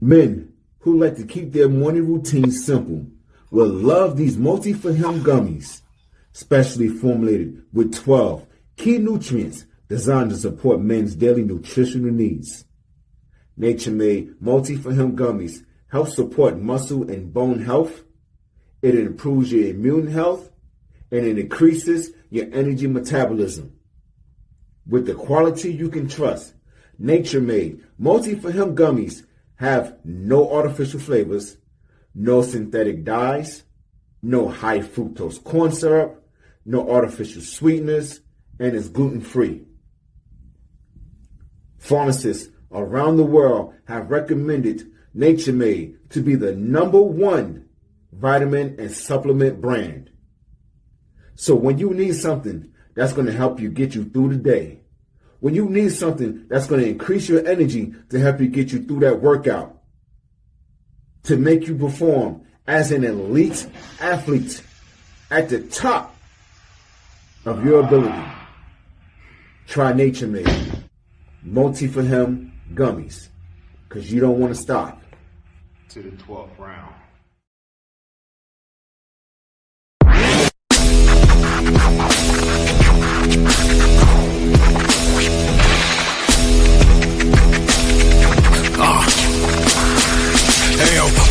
Men who like to keep their morning routine simple will love these multi-for-him gummies, specially formulated with 12 key nutrients designed to support men's daily nutritional needs. Nature-made multi-for-him gummies help support muscle and bone health. It improves your immune health, and it increases your energy metabolism. With the quality you can trust, nature-made multi-for-him gummies have no artificial flavors, no synthetic dyes, no high fructose corn syrup, no artificial sweeteners, and is gluten-free. Pharmacists around the world have recommended Nature Made to be the #1 vitamin and supplement brand. So when you need something that's going to help you get you through the day, when you need something that's going to increase your energy to help you get you through that workout, to make you perform as an elite athlete at the top of your ability, try Nature Made Multi-for-Him gummies, because you don't want to stop. To the 12th round.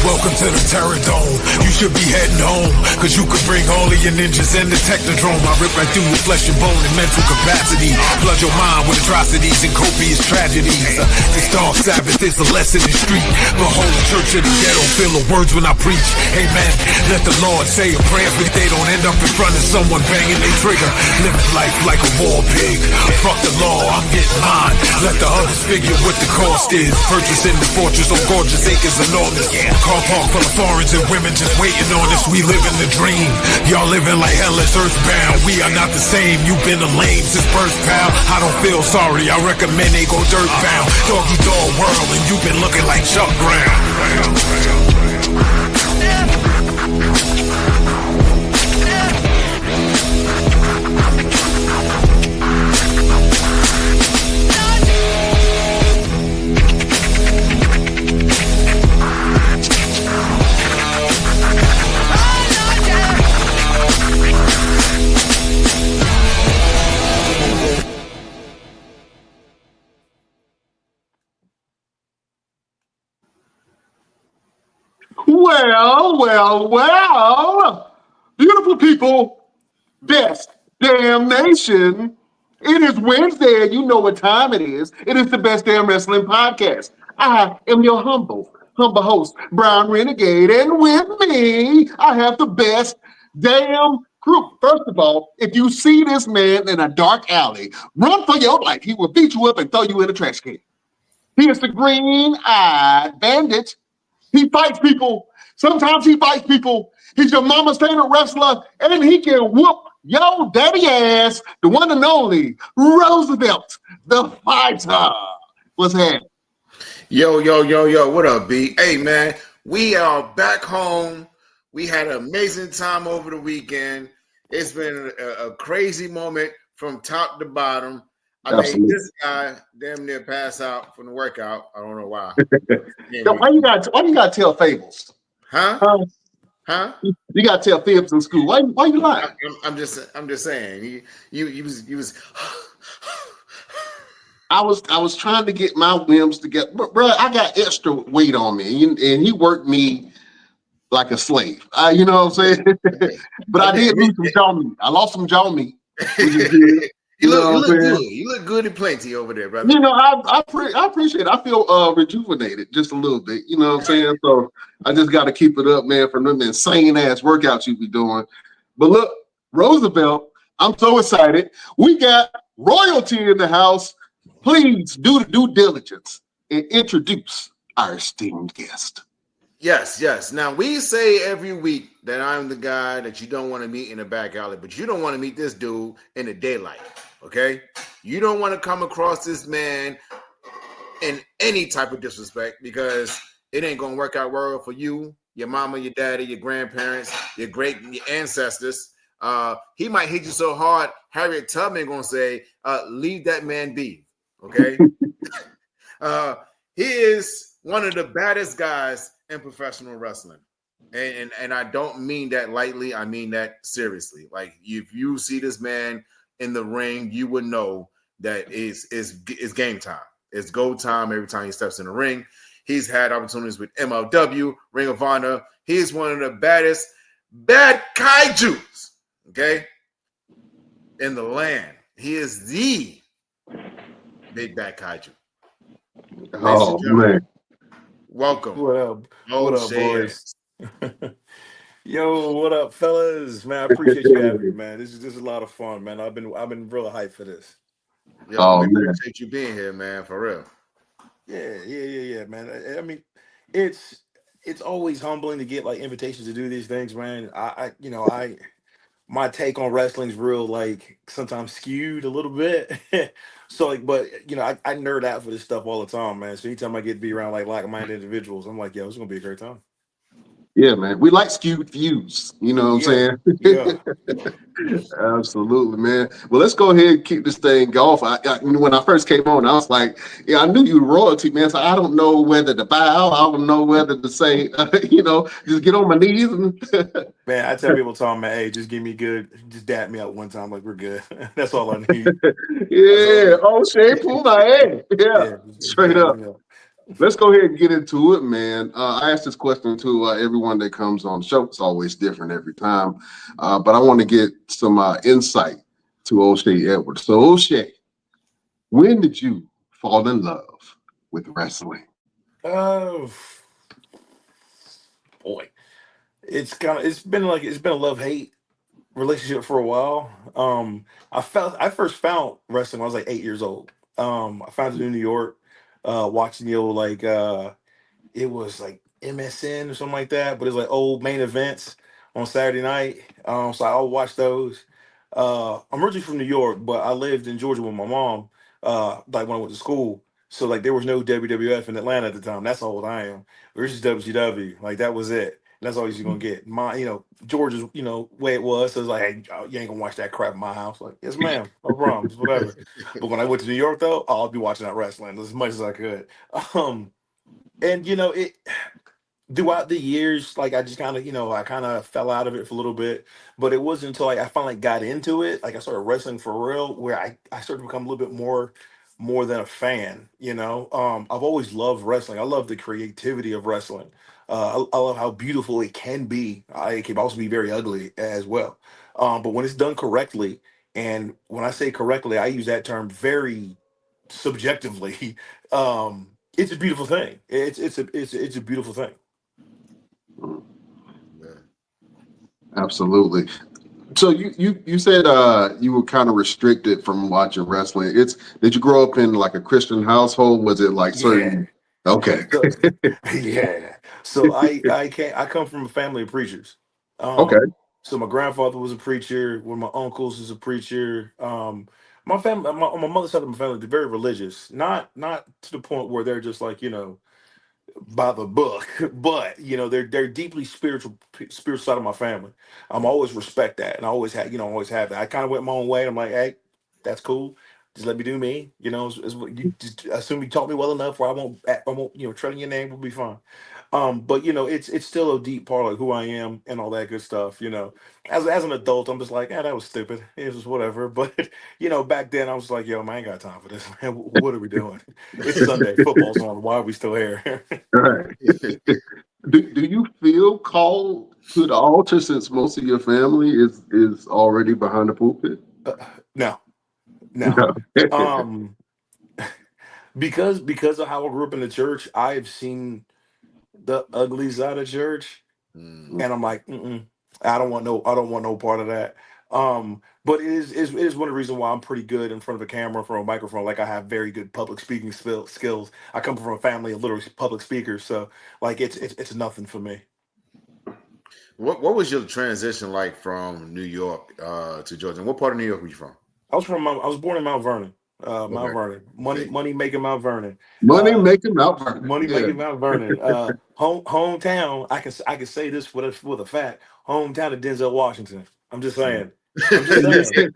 Welcome to the Terror Dome. You should be heading home, cause you could bring all of your ninjas and the Technodrome. I rip right through your flesh and bone and mental capacity. Flood your mind with atrocities and copious tragedies. This dark Sabbath is a lesson in street. The whole church of the ghetto feel the words when I preach. Amen. Let the Lord say a prayer if they don't end up in front of someone banging their trigger. Living life like a war pig. Fuck the law, I'm getting mine. Let the others figure what the cost is. Purchasing the fortress on gorgeous acres enormous. Car park full of foreigners and women just waiting on us. We living the dream. Y'all living like hell is earthbound. We are not the same. You've been a lame since birth, pal. I don't feel sorry. I recommend they go dirt bound. Doggy dog world, and you've been looking like Chuck Brown. Well, beautiful people, best damn nation. It is Wednesday, and you know what time it is. It is the Best Damn Wrestling Podcast. I am your humble host, Brown Renegade, and with me, I have the best damn crew. First of all, if you see this man in a dark alley, run for your life. He will beat you up and throw you in a trash can. He is the green-eyed bandit. He fights people. Sometimes he fights people. He's your mama's favorite wrestler, and he can whoop your daddy ass, the one and only Roosevelt, the fighter. What's happening? Yo, what up, B? Hey, man, we are back home. We had an amazing time over the weekend. It's been a crazy moment from top to bottom. I made this guy damn near pass out from the workout. I don't know why. So why you gotta tell fables? Huh? You gotta tell fibs in school. Why you lying? I'm just saying. He was. I was trying to get my limbs together, but bro, I got extra weight on me, and he worked me like a slave. You know what I'm saying? But I did lose some jaw meat. I lost some jaw meat. You look good. You look good and plenty over there, brother. You know, I appreciate it. I feel rejuvenated just a little bit. You know what I'm saying? So I just got to keep it up, man, from them insane ass workouts you be doing. But look, Roosevelt, I'm so excited. We got royalty in the house. Please do the due diligence and introduce our esteemed guest. Yes. Now, we say every week that I'm the guy that you don't want to meet in the back alley, but you don't want to meet this dude in the daylight, okay? You don't want to come across this man in any type of disrespect, because it ain't going to work out well for you, your mama, your daddy, your grandparents, your ancestors. He might hit you so hard, Harriet Tubman going to say, leave that man be, okay? He is one of the baddest guys in professional wrestling. And I don't mean that lightly. I mean that seriously. Like, if you see this man in the ring, you would know that it's game time. It's go time every time he steps in the ring. He's had opportunities with MLW, Ring of Honor. He's one of the baddest bad kaijus, okay, in the land. He is the big bad kaiju. Oh, man. Welcome. What up? What up, boys? Yo, what up, fellas? Man, I appreciate you having me, man. This is a lot of fun, man. I've been real hyped for this. Yo, we appreciate you being here, man, for real. Yeah, man. I mean, it's always humbling to get like invitations to do these things, man. My take on wrestling's real, like, sometimes skewed a little bit. So, like, but I nerd out for this stuff all the time, man. So anytime I get to be around like-minded individuals, I'm like, yo, it's gonna be a great time. Yeah, man. We like skewed views. You know what I'm saying? Yeah. Absolutely, man. Well, let's go ahead and keep this thing going. When I first came on, I was like, yeah, I knew you were royalty, man. So I don't know whether to bow. I don't know whether to say, just get on my knees. Man, I tell people, Tom, man, hey, just just dap me up one time, like, we're good. That's all I need. Yeah. Oshay, pull my head. Yeah. Straight up. Let's go ahead and get into it, man. I asked this question to everyone that comes on the show. It's always different every time. But I want to get some insight to Oshay Edward. So, Oshay, when did you fall in love with wrestling? Oh, boy. It's been a love-hate relationship for a while. I first found wrestling when I was like 8 years old. I found it in New York, watching the old it was like MSN or something like that, but it was like old main events on Saturday night. So I would watch those. I'm originally from New York, but I lived in Georgia with my mom, like when I went to school. So like there was no WWF in Atlanta at the time. That's how old I am. It was just WCW. Like that was it. And that's all you're gonna get. Georgia's, way it was. So it's like, hey, you ain't gonna watch that crap in my house. Like, yes, ma'am, no problems, whatever. But when I went to New York, though, I'll be watching that wrestling as much as I could. And it throughout the years, like I just kind of, I kind of fell out of it for a little bit. But it wasn't until I finally got into it, like I started wrestling for real, where I started to become a little bit more than a fan. I've always loved wrestling. I love the creativity of wrestling. I love how beautiful it can be. It can also be very ugly as well. But when it's done correctly, and when I say correctly, I use that term very subjectively. It's a beautiful thing. It's a beautiful thing. Absolutely. So you said you were kind of restricted from watching wrestling. Did you grow up in like a Christian household? Was it like certain? Yeah. Okay. Yeah. So I come from a family of preachers. Okay. So my grandfather was a preacher. One of my uncles is a preacher. My family, on my mother's side of my family, they're very religious. Not to the point where they're just like by the book, but they're deeply spiritual side of my family. I'm always respect that, and I always have that. I kind of went my own way. And I'm like, hey, that's cool. Just let me do me. You just assume you taught me well enough where I won't tread in your name, will be fine. But it's still a deep part of who I am and all that good stuff. As an adult, I'm just like, that was stupid. It was whatever. But back then I was like, yo, man, I ain't got time for this, man. What are we doing? It's Sunday, football's on. Why are we still here? Right. Do you feel called to the altar since most of your family is already behind the pulpit? No. Because of how I grew up in the church, I've seen the ugly side of church, and I'm like, I don't want no part of that. But it is one of the reasons why I'm pretty good in front of a camera, in front of a microphone. Like I have very good public speaking skills. I come from a family of literally public speakers, so like it's nothing for me. What was your transition like from New York to Georgia? And what part of New York were you from? I was born in Mount Vernon. Mount Vernon. Money making Mount Vernon. Money making Mount Vernon. Making Mount Vernon. Hometown. I can say this with a fact. Hometown of Denzel Washington. I'm just saying. I'm just saying.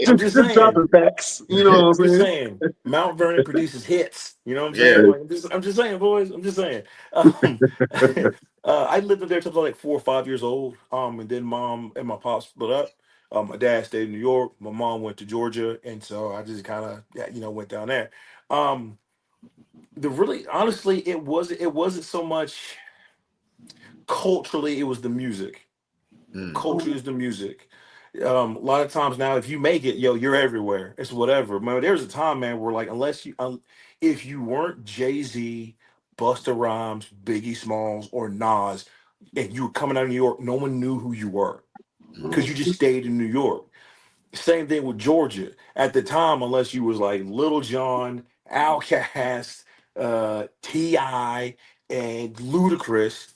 I'm just just saying. dropping facts. You know I'm what I'm just saying? saying. Mount Vernon produces hits. You know what I'm Yeah. saying? Like, I'm just saying, boys. I'm just saying. I lived there till like 4 or 5 years old. And then mom and my pop split up. My dad stayed in New York. My mom went to Georgia, and so I just kind of, went down there. Um, the really, honestly, it wasn't so much culturally. It was the music. Mm. Culture is the music. A lot of times now, if you make it, yo, you're everywhere. It's whatever. Man, there's a time, man, where like if you weren't Jay-Z, Busta Rhymes, Biggie Smalls, or Nas, and you were coming out of New York, no one knew who you were because you just stayed in New York. Same thing with Georgia. At the time, unless you was like Little John, Outkast, T.I., and Ludacris,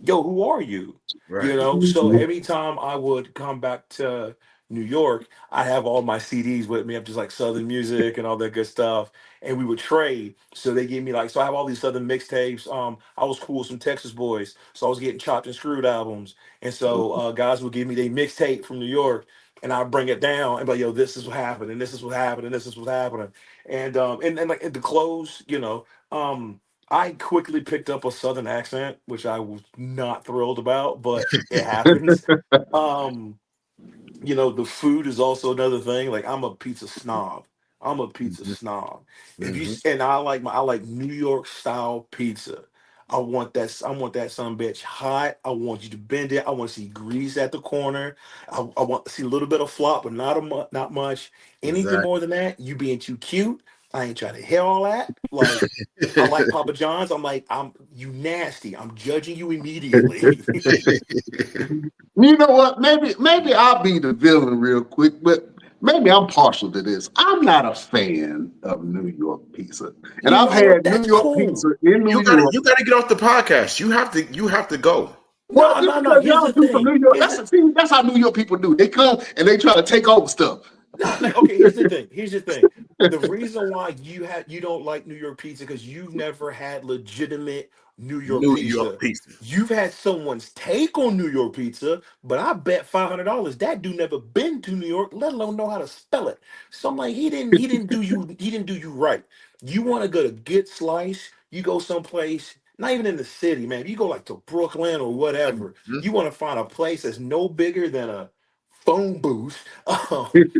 yo, who are you? Right. So every time I would come back to New York, I have all my CDs with me of just like Southern music and all that good stuff. And we would trade. So they gave me so I have all these Southern mixtapes. I was cool with some Texas boys. So I was getting chopped and screwed albums. And so guys would give me their mixtape from New York and I bring it down and be like, yo, this is what happened, and this is what happened, and this is what happened. And like the clothes, I quickly picked up a Southern accent, which I was not thrilled about, but it happens. Um, the food is also another thing. Like I'm a pizza snob. I'm a pizza snob. If you Mm-hmm. and I like New York style pizza. I want that son bitch hot. I want you to bend it. I want to see grease at the corner. I want to see a little bit of flop, but not much. Anything Exactly. more than that, you being too cute. I ain't trying to hear all that. Like I like Papa John's. I'm like, I'm you nasty. I'm judging you immediately. You know what? Maybe I'll be the villain real quick, but maybe I'm partial to this. I'm not a fan of New York pizza, and You I've know what? had New That's York cool. pizza in New York. You gotta get off the podcast. You have to go. Well, No, just no, no. because Here's y'all the do from thing. New York, Here's the that's how New York people do. They come and they try to take over stuff. no, no, okay, here's the thing. Here's the thing. The reason why you don't like New York pizza because you've never had legitimate New York New York pizza. pizza. You've had someone's take on New York pizza, but I bet $500 that dude never been to New York, let alone know how to spell it. So I'm like, he didn't do you right. You want to go to Get Slice, you go someplace, not even in the city, man. You go like to Brooklyn or whatever. Mhm. You want to find a place that's no bigger than a phone booth.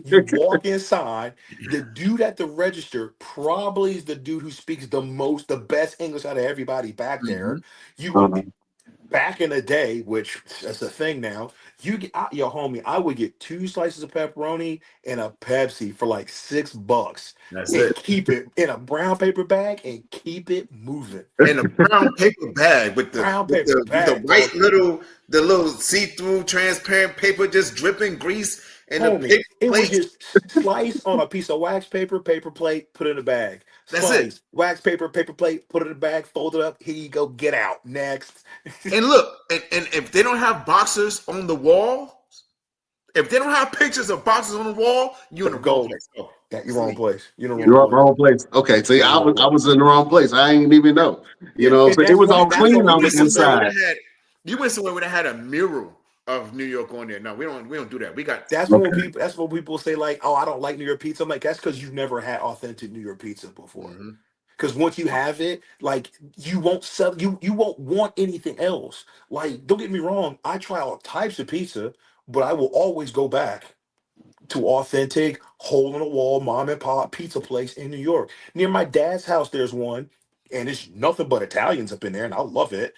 You walk inside. The dude at the register probably is the dude who speaks the best English out of everybody back there. Mhm. You go Uh-huh. back in the day, which is a thing now. You get your homie. I would get 2 slices of pepperoni and a Pepsi for like $6 That's and it. keep it in a brown paper bag and keep it moving. In a brown paper bag with the Brown with paper the with the bag, white boss. little see-through transparent paper just dripping grease in the Homie, paper it was plate. just slice on a piece of wax paper, paper plate, put it in a bag. That's it. Slice, wax paper, paper plate, put it in a bag, fold it up. Here you go, get out. Next. And look, and if they don't have boxers on the wall, if they don't have pictures of boxers on the wall, you're in the wrong Go. place. Oh, Yeah, you're wrong sleep. place. You're in the You're in wrong the You're wrong at place. wrong place. Okay, see, You're in the wrong I place. was in the wrong place. I ain't even know. You Yeah, know, and so it that's was what all that's Imagine clean what you on we the went do somewhere though. where inside. they had a mural of New York on there. No, we don't do that. We got Okay. That's when people say like, "Oh, I don't like New York pizza." I'm like, that's because you've never had authentic New York pizza before. mhm. Because once you have it, like you won't sell you won't want anything else. Like, don't get me wrong, I try all types of pizza, but I will always go back to authentic, hole in the wall, mom and pop pizza place in New York. Near my dad's house, there's one, and it's nothing but Italians up in there, and I love it.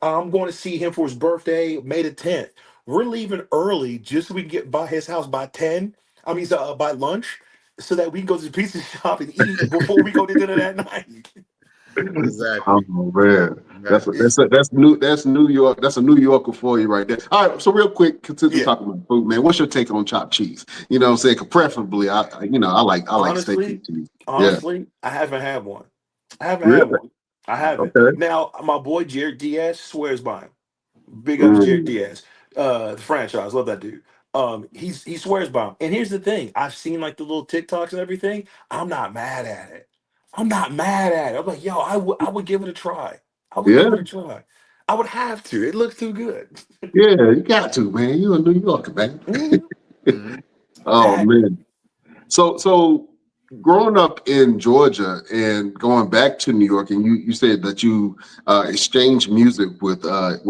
I'm going to see him for his birthday, May the 10th. We're leaving early just so we can get by his house by 10. I mean, by lunch, so that we can go to the pizza shop and eat before we go to dinner that night. Oh Exactly. man, Exactly. that's New York. That's a New Yorker for you right there. All right, so real quick, since we're Yeah. talking about food, man, what's your take on chopped cheese? You know what I'm saying? 'Cause preferably, I like steak Honestly, and cheese. Yeah, honestly, I haven't had one. I haven't had really? one. I haven't. Okay. Now, my boy Jared Diaz swears by him. Big ups Jared Mm, Diaz. The franchise, love that dude. He swears by him. And here's the thing: I've seen like the little TikToks and everything. I'm not mad at it. I'm not mad at it. I'm like, yo, I would give it a try. I would yeah, give it a try. I would have to. It looks too good. yeah, you got to, man. You a New Yorker, man. Mhm. Oh man. So growing up in Georgia and going back to New York, and you said that you exchanged music with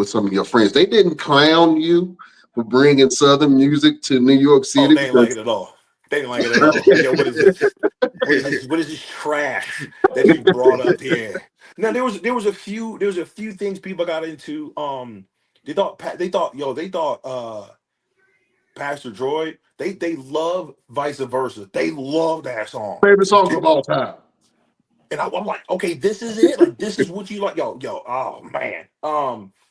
some of your friends. They didn't clown you for bringing Southern music to New York Oh, City they didn't like because it at all. They didn't like it at all. Like, yo, what is this? What is this? What is this trash that you brought up here? Now there was a few things people got into. They thought Pastor Droid. They love Vice Versa. They love that song. favorite songs of all time. And I'm like, okay, this is it. Like, this is what you like, yo. Oh man.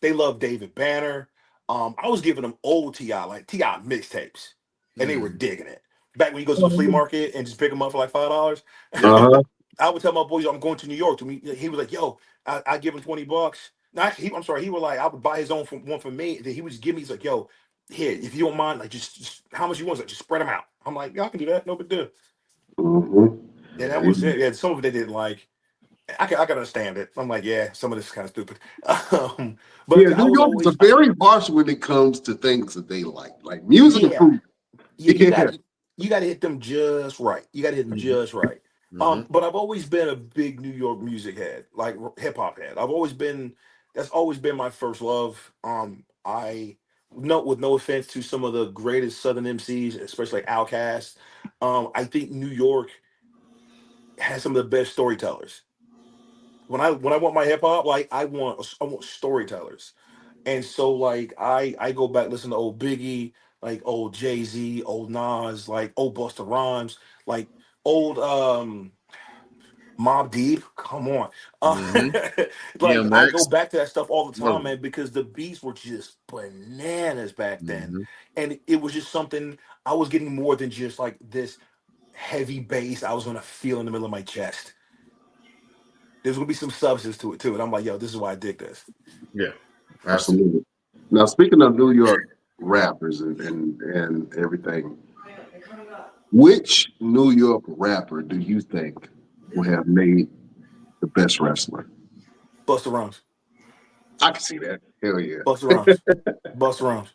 They love David Banner. I was giving them old Ti, like Ti mixtapes, and they were digging it. Back when you go to the flea market and just pick them up for like $5. Uh-huh. I would tell my boys, I'm going to New York to meet. He was like, yo, I give him $20. No, actually, I'm sorry. He was like, I would buy his own one for me. Then he would just give me. He's like, yo, here, if you don't mind, like, just how much you want? He's like, just spread them out. I'm like, yeah, I can do that. No big deal. Yeah, that was it. Yeah, some of it they didn't like. I can understand it. I'm like, yeah, some of this is kind of stupid. Yeah, But I New was Yorkers always, are very harsh when it comes to things that they like music and yeah, food. Yeah. you got to hit them just right. You got to hit them just right. But I've always been a big New York music head, like hip hop head. That's always been my first love. I no, with no offense to some of the greatest Southern MCs, especially like Outkast. I think New York has some of the best storytellers. When I want my hip hop, like I want storytellers. And so like I go back listen to old Biggie, like old Jay-Z, old Nas, like old Busta Rhymes, like old Mob Deep. Come on. Yeah, Like I go Max. back to that stuff all the time, Oh. man, because the beats were just bananas back then. And it was just something I was getting more than just like this heavy bass I was gonna feel in the middle of my chest. There's gonna be some substance to it too. And I'm like, yo, this is why I dig this. Yeah, absolutely. Absolutely. Now, speaking of New York rappers and everything, which New York rapper do you think would have made the best wrestler? Busta Rhymes. I can see that. Hell yeah. Busta Rhymes. Busta Rhymes.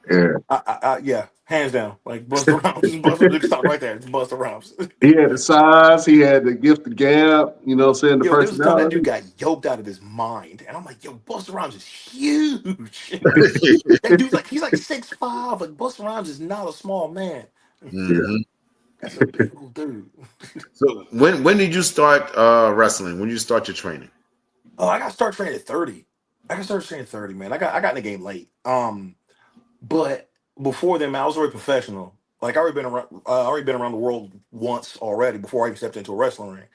Yeah. Yeah, hands down. Like Busta Rhymes. Busta stop right there. It's Busta Rhymes. He had the size, he had the gift of gab, you know what I'm saying, the Yo, there was a time that dude personality. got yoked out of his mind. And I'm like, yo, Busta Rhymes is huge. That dude's like, he's like 6'5". Like Busta Rhymes is not a small man. Yeah. That's a big old dude. So when did you start wrestling? When did you start your training? Oh, I got to start training at 30. I got to start training at 30, man. I got in the game late. But before then, man, I was already professional. Like I already been around the world once already before I even stepped into a wrestling ring.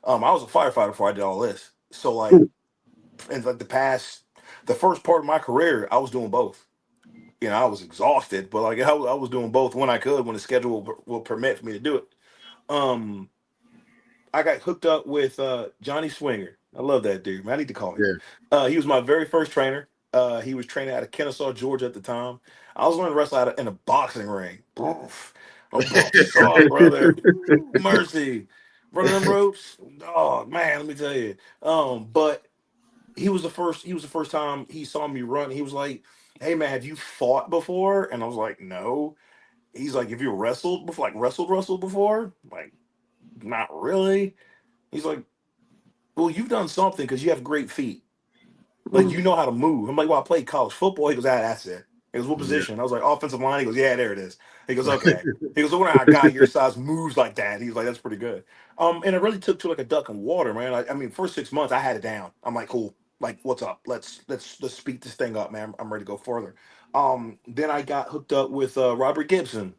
I was a firefighter before I did all this. So like, in like the first part of my career, I was doing both. You know, I was exhausted, but like I was doing both when I could, when the schedule will permit for me to do it. Um, I got hooked up with Johnny Swinger. I love that dude, man. I need to call him. Yeah. He was my very first trainer. He was training out of Kennesaw, Georgia at the time. I was learning to wrestle in a boxing ring. Oof. I'm sorry, brother. Ooh, mercy. Running them ropes. Oh man, let me tell you. But he was the first time he saw me run. He was like, "Hey man, have you fought before?" And I was like, "No." He's like, "Have you wrestled before? Like wrestled before?" Like, not really. He's like, "Well, you've done something because you have great feet. Like you know how to move." I'm like, "Well, I played college football." He goes, "Ah, that's it." He goes, "What Yeah. position?" I was like, "Offensive line." He goes, "Yeah, there it is." He goes, "Okay." He goes, "When a guy your size moves like that," he's like, "That's pretty good." And it really took to like a duck in water, man. I mean, first 6 months I had it down. I'm like, "Cool. Like, what's up? Let's speed this thing up, man. I'm ready to go further." Then I got hooked up with Robert Gibson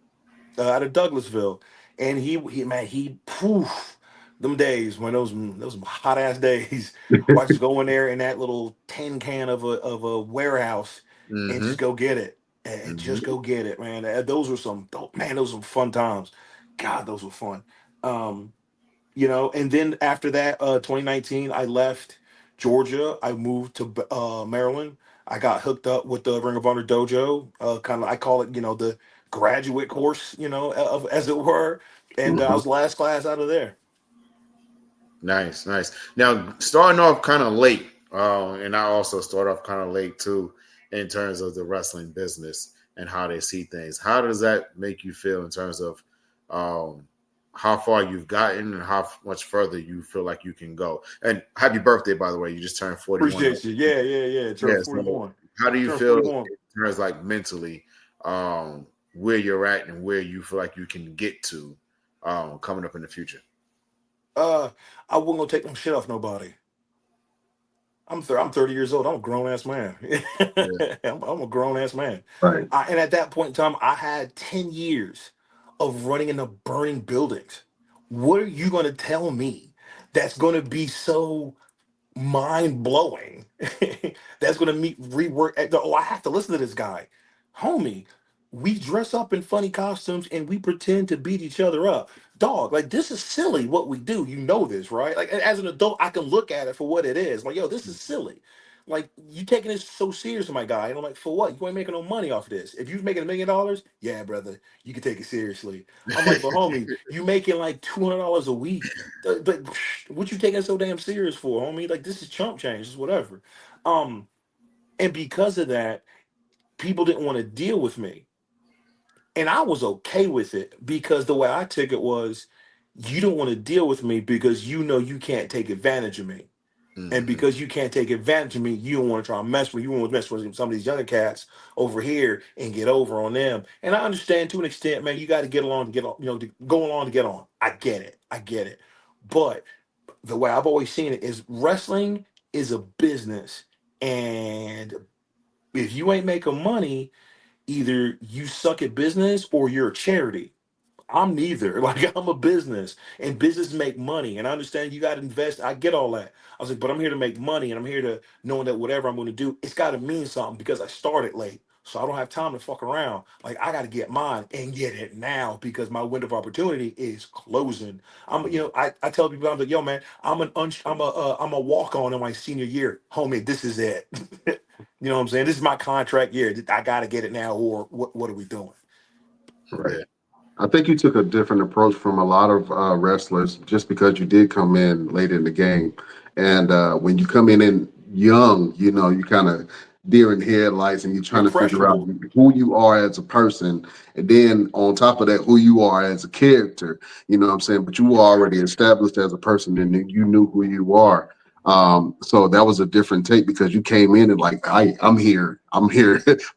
out of Douglasville, and he poof, them days when those hot ass days, where I just go in there in that little tin can of a warehouse and Mm-hmm. just go get it, and just Mm-hmm. go get it, man. Those were fun times. God, those were fun. Um, and then after that, 2019, I left Georgia. I moved to Maryland. I got hooked up with the Ring of Honor dojo. Kind of, I call it, the graduate course, as it were. And I Mhm. was last class out of there. Nice, nice. Now, starting off kind of late, and I also start off kind of late too in terms of the wrestling business. and how they see things. How does that make you feel in terms of how far you've gotten and how much further you feel like you can go? And happy birthday, by the way. You just turned 41. Appreciate you. Yeah. Yeah. Turn So 41. how do you Turn feel 41. in terms like mentally, where you're at and where you feel like you can get to coming up in the future? I wasn't gonna take no shit off nobody. I'm 30 years old. I'm a grown ass man. Yeah. I'm a grown ass man. Right. And at that point in time, I had 10 years of running into burning buildings. What are you going to tell me that's going to be so mind blowing? That's going to rework. Oh, I have to listen to this guy, homie. We dress up in funny costumes and we pretend to beat each other up. Dog, like this is silly what we do. You know this, right? Like as an adult, I can look at it for what it is. Like, yo, this is silly. Like you taking this so serious, my guy. And I'm like, for what? You ain't making no money off of this. If you was making $1 million, yeah, brother, you can take it seriously. I'm like, but homie, you making like $200 a week. But what you taking it so damn serious for, homie? Like this is chump change, it's whatever. And because of that, people didn't want to deal with me. And I was okay with it because the way I took it was, you don't want to deal with me because you know you can't take advantage of me. And Mhm. because you can't take advantage of me, you don't want to try and mess with me. You want to mess with some of these younger cats over here and get over on them. And I understand to an extent, man, you got to get along to get on, to go along to get on. I get it. I get it. But the way I've always seen it is wrestling is a business. And if you ain't making money, either you suck at business or you're a charity. I'm neither. Like I'm a business and business make money. And I understand you got to invest. I get all that. I was like, but I'm here to make money and I'm here to knowing that whatever I'm going to do, it's got to mean something because I started late. So I don't have time to fuck around. Like I got to get mine and get it now because my window of opportunity is closing. I tell people, I'm like, yo, man, I'm a walk on in my senior year, homie. This is it. You know what I'm saying? This is my contract year. I got to get it now, or what are we doing? Right. Yeah. I think you took a different approach from a lot of wrestlers just because you did come in late in the game. And when you come in young, you kind of deer in headlights and you're trying to figure out Impressionable. who you are as a person. And then on top of that, who you are as a character, you know what I'm saying? But you were already established as a person and you knew who you are. So that was a different take because you came in and like, I'm here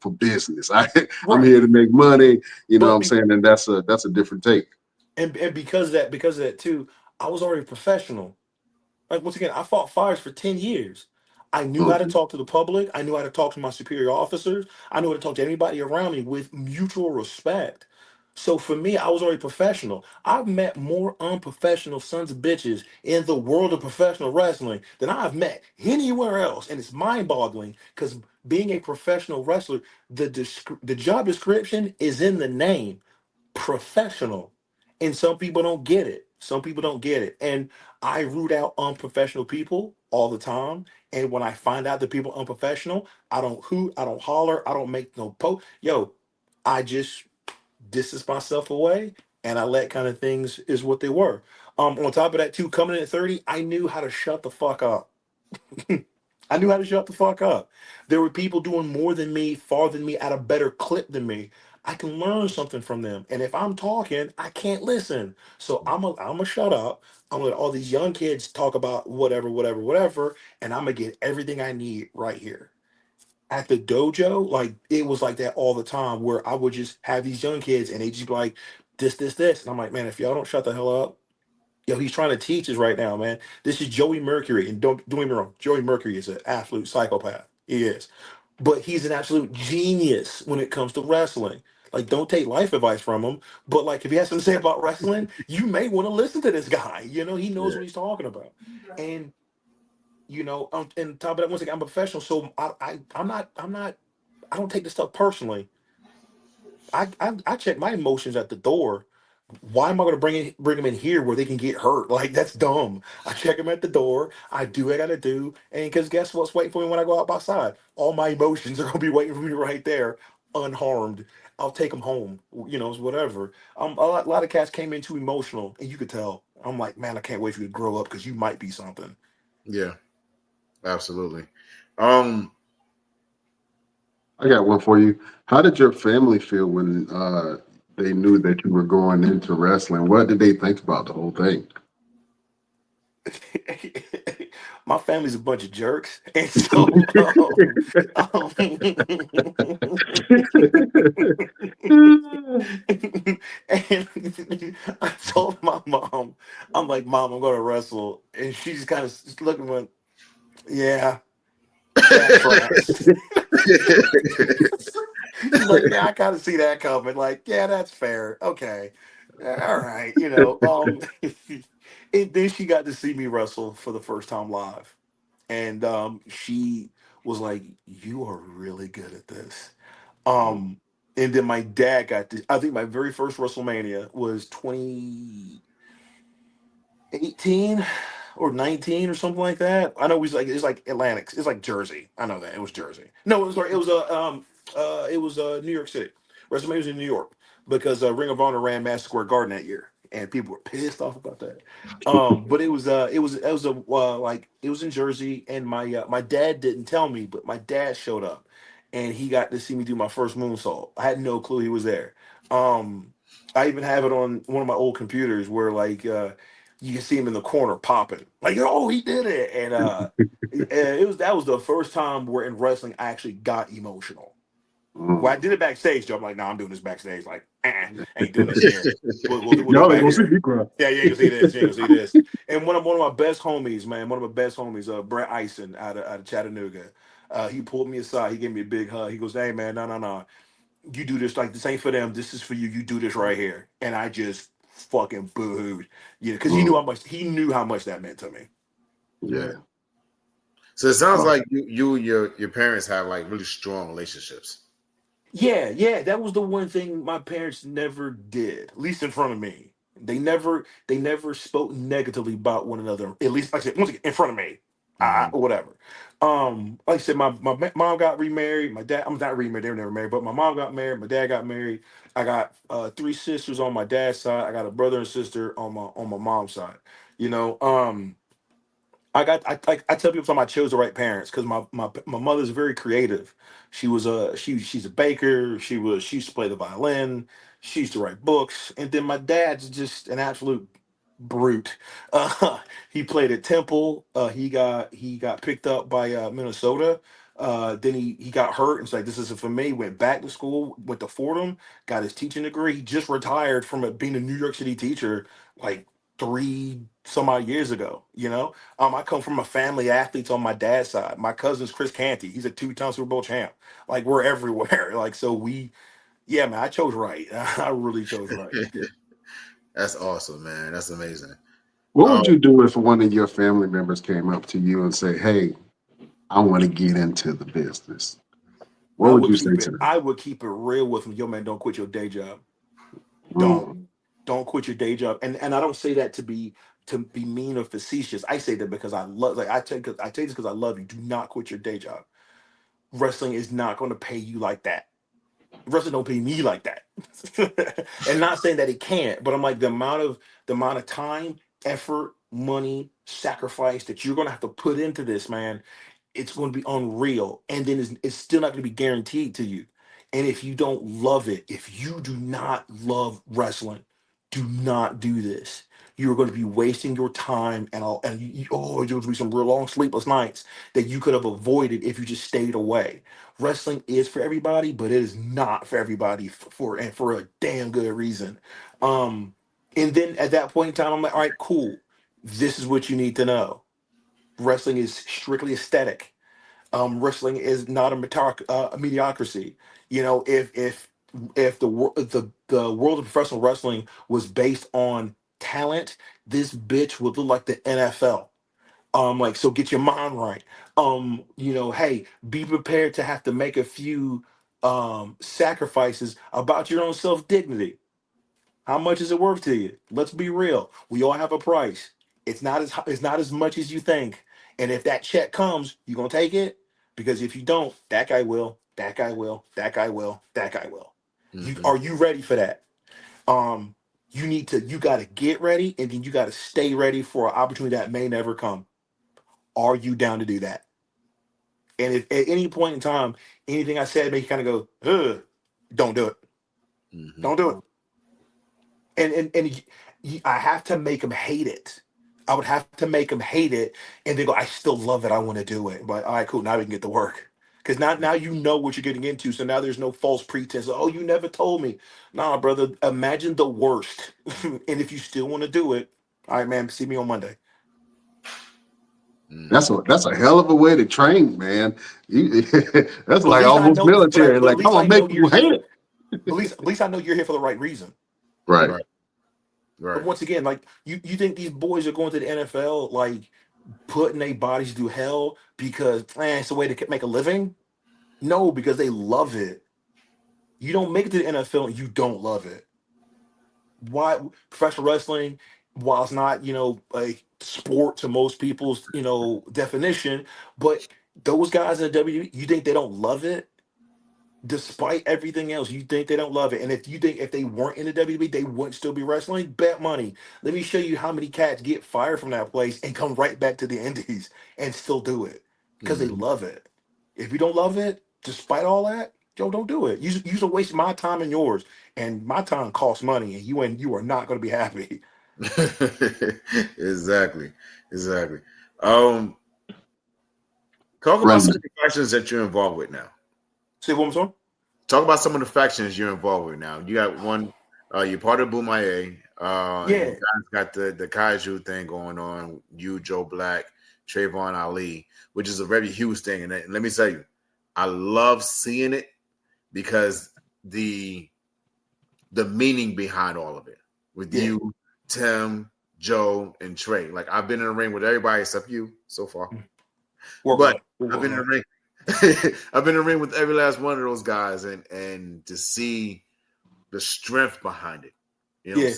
for business. I'm Right. here to make money. You know what But I'm saying? And that's a different take. and because of that too, I was already a professional. Like once again, I fought fires for 10 years. I knew how to Mhm. talk to the public. I knew how to talk to my superior officers. I knew how to talk to anybody around me with mutual respect. So for me, I was already professional. I've met more unprofessional sons of bitches in the world of professional wrestling than I've met anywhere else. And it's mind-boggling because being a professional wrestler, the job description is in the name professional. And some people don't get it. Some people don't get it. And I root out unprofessional people all the time. And when I find out that people are unprofessional, I don't hoot, I don't holler, I don't make no post. Yo, I just distance myself away and I let kind of things is what they were. On top of that, too, coming in at 30, I knew how to shut the fuck up. I knew how to shut the fuck up. There were people doing more than me, farther than me, at a better clip than me. I can learn something from them. And if I'm talking, I can't listen. So I'm a shut up. I'm gonna let all these young kids talk about whatever, whatever, whatever, and I'm gonna get everything I need right here. At the dojo, like it was like that all the time where I would just have these young kids and they just be like this. And I'm like, man, if y'all don't shut the hell up, yo, he's trying to teach us right now, man. This is Joey Mercury, and don't get me wrong. Joey Mercury is an absolute psychopath. He is, but he's an absolute genius when it comes to wrestling. Like, don't take life advice from him, but like, if he has something to say about wrestling, you may want to listen to this guy. He knows Yeah. what he's talking about, and and top of that, once again, I'm a professional, so I'm not. I don't take this stuff personally. I check my emotions at the door. Why am I going to bring them in here where they can get hurt? Like that's dumb. I check them at the door. I do what I got to do, and because guess what's waiting for me when I go out outside? All my emotions are going to be waiting for me right there, unharmed. I'll take them home. It's whatever. A lot of cats came in too emotional, and you could tell. I'm like, man, I can't wait for you to grow up because you might be something. Yeah. Absolutely. Um, I got one for you. How did your family feel when they knew that you were going into wrestling? What did they think about the whole thing? My family's a bunch of jerks, and so and I told my mom, I'm like, Mom, I'm going to wrestle, and she just kind of looking and went, Yeah, that's right. She's like, yeah, I kind of see that coming. Like, yeah, that's fair. Okay, all right, and then she got to see me wrestle for the first time live, and she was like, "You are really good at this." Um, and then my dad got to. I think my very first WrestleMania was 2018 or 19 or something like that. I know it's like Atlantic. It's like Jersey. I know that it was Jersey. No, it was New York City. WrestleMania was in New York because Ring of Honor ran Madison Square Garden that year, and people were pissed off about that. But it was in Jersey, and my dad didn't tell me, but my dad showed up, and he got to see me do my first moonsault. I had no clue he was there. Um, I even have it on one of my old computers where you can see him in the corner popping, like, oh, he did it. And that was the first time where in wrestling I actually got emotional. Well, I Mm. did it backstage, Joe. I'm like, nah, I'm doing this backstage. Like, ain't doing this here. We'll do it Y'all ain't back gonna see here. me cry. Yeah, you ain't gonna see this. You ain't gonna see this. And one of my best homies, man, one of my best homies, Brett Eisen out of Chattanooga. He pulled me aside. He gave me a big hug. He goes, "Hey, man, no. You do this, like, this ain't for them. This is for you. You do this right here." And I just fucking boo-hooed, because Mm. he knew how much that meant to me. Yeah. So it sounds Oh, like you and your parents have like really strong relationships. Yeah, that was the one thing my parents never did, at least in front of me. They never spoke negatively about one another. At least, like I said, once again, in front of me, Mhm. or whatever. Like I said, my mom got remarried. My dad, I'm not remarried; they were never married. But my mom got married. My dad got married. I got three sisters on my dad's side. I got a brother and sister on my mom's side. You know, I tell people sometimes I chose the right parents because my mother's very creative. She's a baker. She used to play the violin. She used to write books, and then my dad's just an absolute brute. He played at Temple. He got picked up by Minnesota. Then he got hurt and said, "This isn't for me." Went back to school. Went to Fordham. Got his teaching degree. He just retired from being a New York City teacher like three some odd years ago. I come from a family of athletes on my dad's side. My cousin's Chris Canty. He's a two-time Super Bowl champ. Like, we're everywhere. Like, so yeah, man, I chose right. I really chose right. That's awesome, man. That's amazing. what Um, would you do if one of your family members came up to you and say, "Hey, I want to get into the business"? What I would would you say keep to it. them? I would keep it real with them. Yo, man, don't quit your day job. Don't Mm. don't quit your day job. And I don't say that to be mean or facetious. I say that because I love. Like, I tell you this because I love you. Do not quit your day job. Wrestling is not going to pay you like that. Wrestling don't pay me like that. And not saying that it can't, but I'm like, the amount of time, effort, money, sacrifice that you're gonna have to put into this, man, it's going to be unreal. And then it's still not going to be guaranteed to you. And if you don't love it, if you do not love wrestling, do not do this. You're going to be wasting your time, there's going to be some real long sleepless nights that you could have avoided if you just stayed away. Wrestling is for everybody, but it is not for everybody, and for a damn good reason. Um, and then at that point in time, I'm like, all right, cool. This is what you need to know. Wrestling is strictly aesthetic. Wrestling is not a mediocrity. If the world of professional wrestling was based on talent, this bitch would look like the NFL. Like, so get your mind right. Hey, be prepared to have to make a few sacrifices about your own self dignity. How much is it worth to you? Let's be real. We all have a price. It's not as much as you think. And if that check comes, you gonna take it? Because if you don't, that guy will, that guy will, that guy will, that guy will. mhm. Are you ready for that? Um, you gotta get ready, and then you gotta stay ready for an opportunity that may never come. Are you down to do that? And if at any point in time, anything I said make you kind of go, ugh, don't do it. Mhm. Don't do it. And I have to make them hate it. I would have to make them hate it, and they go, I still love it. I want to do it. But all right, cool. Now we can get to work. Because now you know what you're getting into. So now there's no false pretense. Oh, you never told me. Nah, brother. Imagine the worst. And if you still want to do it, all right, man. See me on Monday. That's a hell of a way to train, man. That's But at like least I almost know. military. But at Like, I'm least I gonna know make you're people hate here. it. At least I know you're here for the right reason. Right. Right. But Right. once again, like you think these boys are going to the NFL like putting their bodies through hell because it's a way to make a living? No, because they love it. You don't make it to the NFL and you don't love it. Why professional wrestling, while it's not, a sport to most people's, definition, but those guys in the WWE, you think they don't love it? Despite everything else, you think they don't love it. And if you think if they weren't in the WWE, they wouldn't still be wrestling, bet money. Let me show you how many cats get fired from that place and come right back to the indies and still do it because they Mhm. love it. If you don't love it, despite all that, Joe, don't do it. You waste my time and yours, and my time costs money, and you are not going to be happy. Exactly. Exactly. Um, Talk about some Run. of the factions that you're involved with now. Say one more time. Talk about some of the factions you're involved with now. You got one. You're part of Boomaye. And Yeah. you guys got the Kaiju thing going on. You, Joe Black, Trayvon Ali, which is a very huge thing. And let me tell you, I love seeing it because the meaning behind all of it with Yeah. you, Tim, Joe, and Trey. Like I've been in the ring with everybody except you so far, but I've been in the ring. I've been in the ring with every last one of those guys, and to see the strength behind it. You know what I'm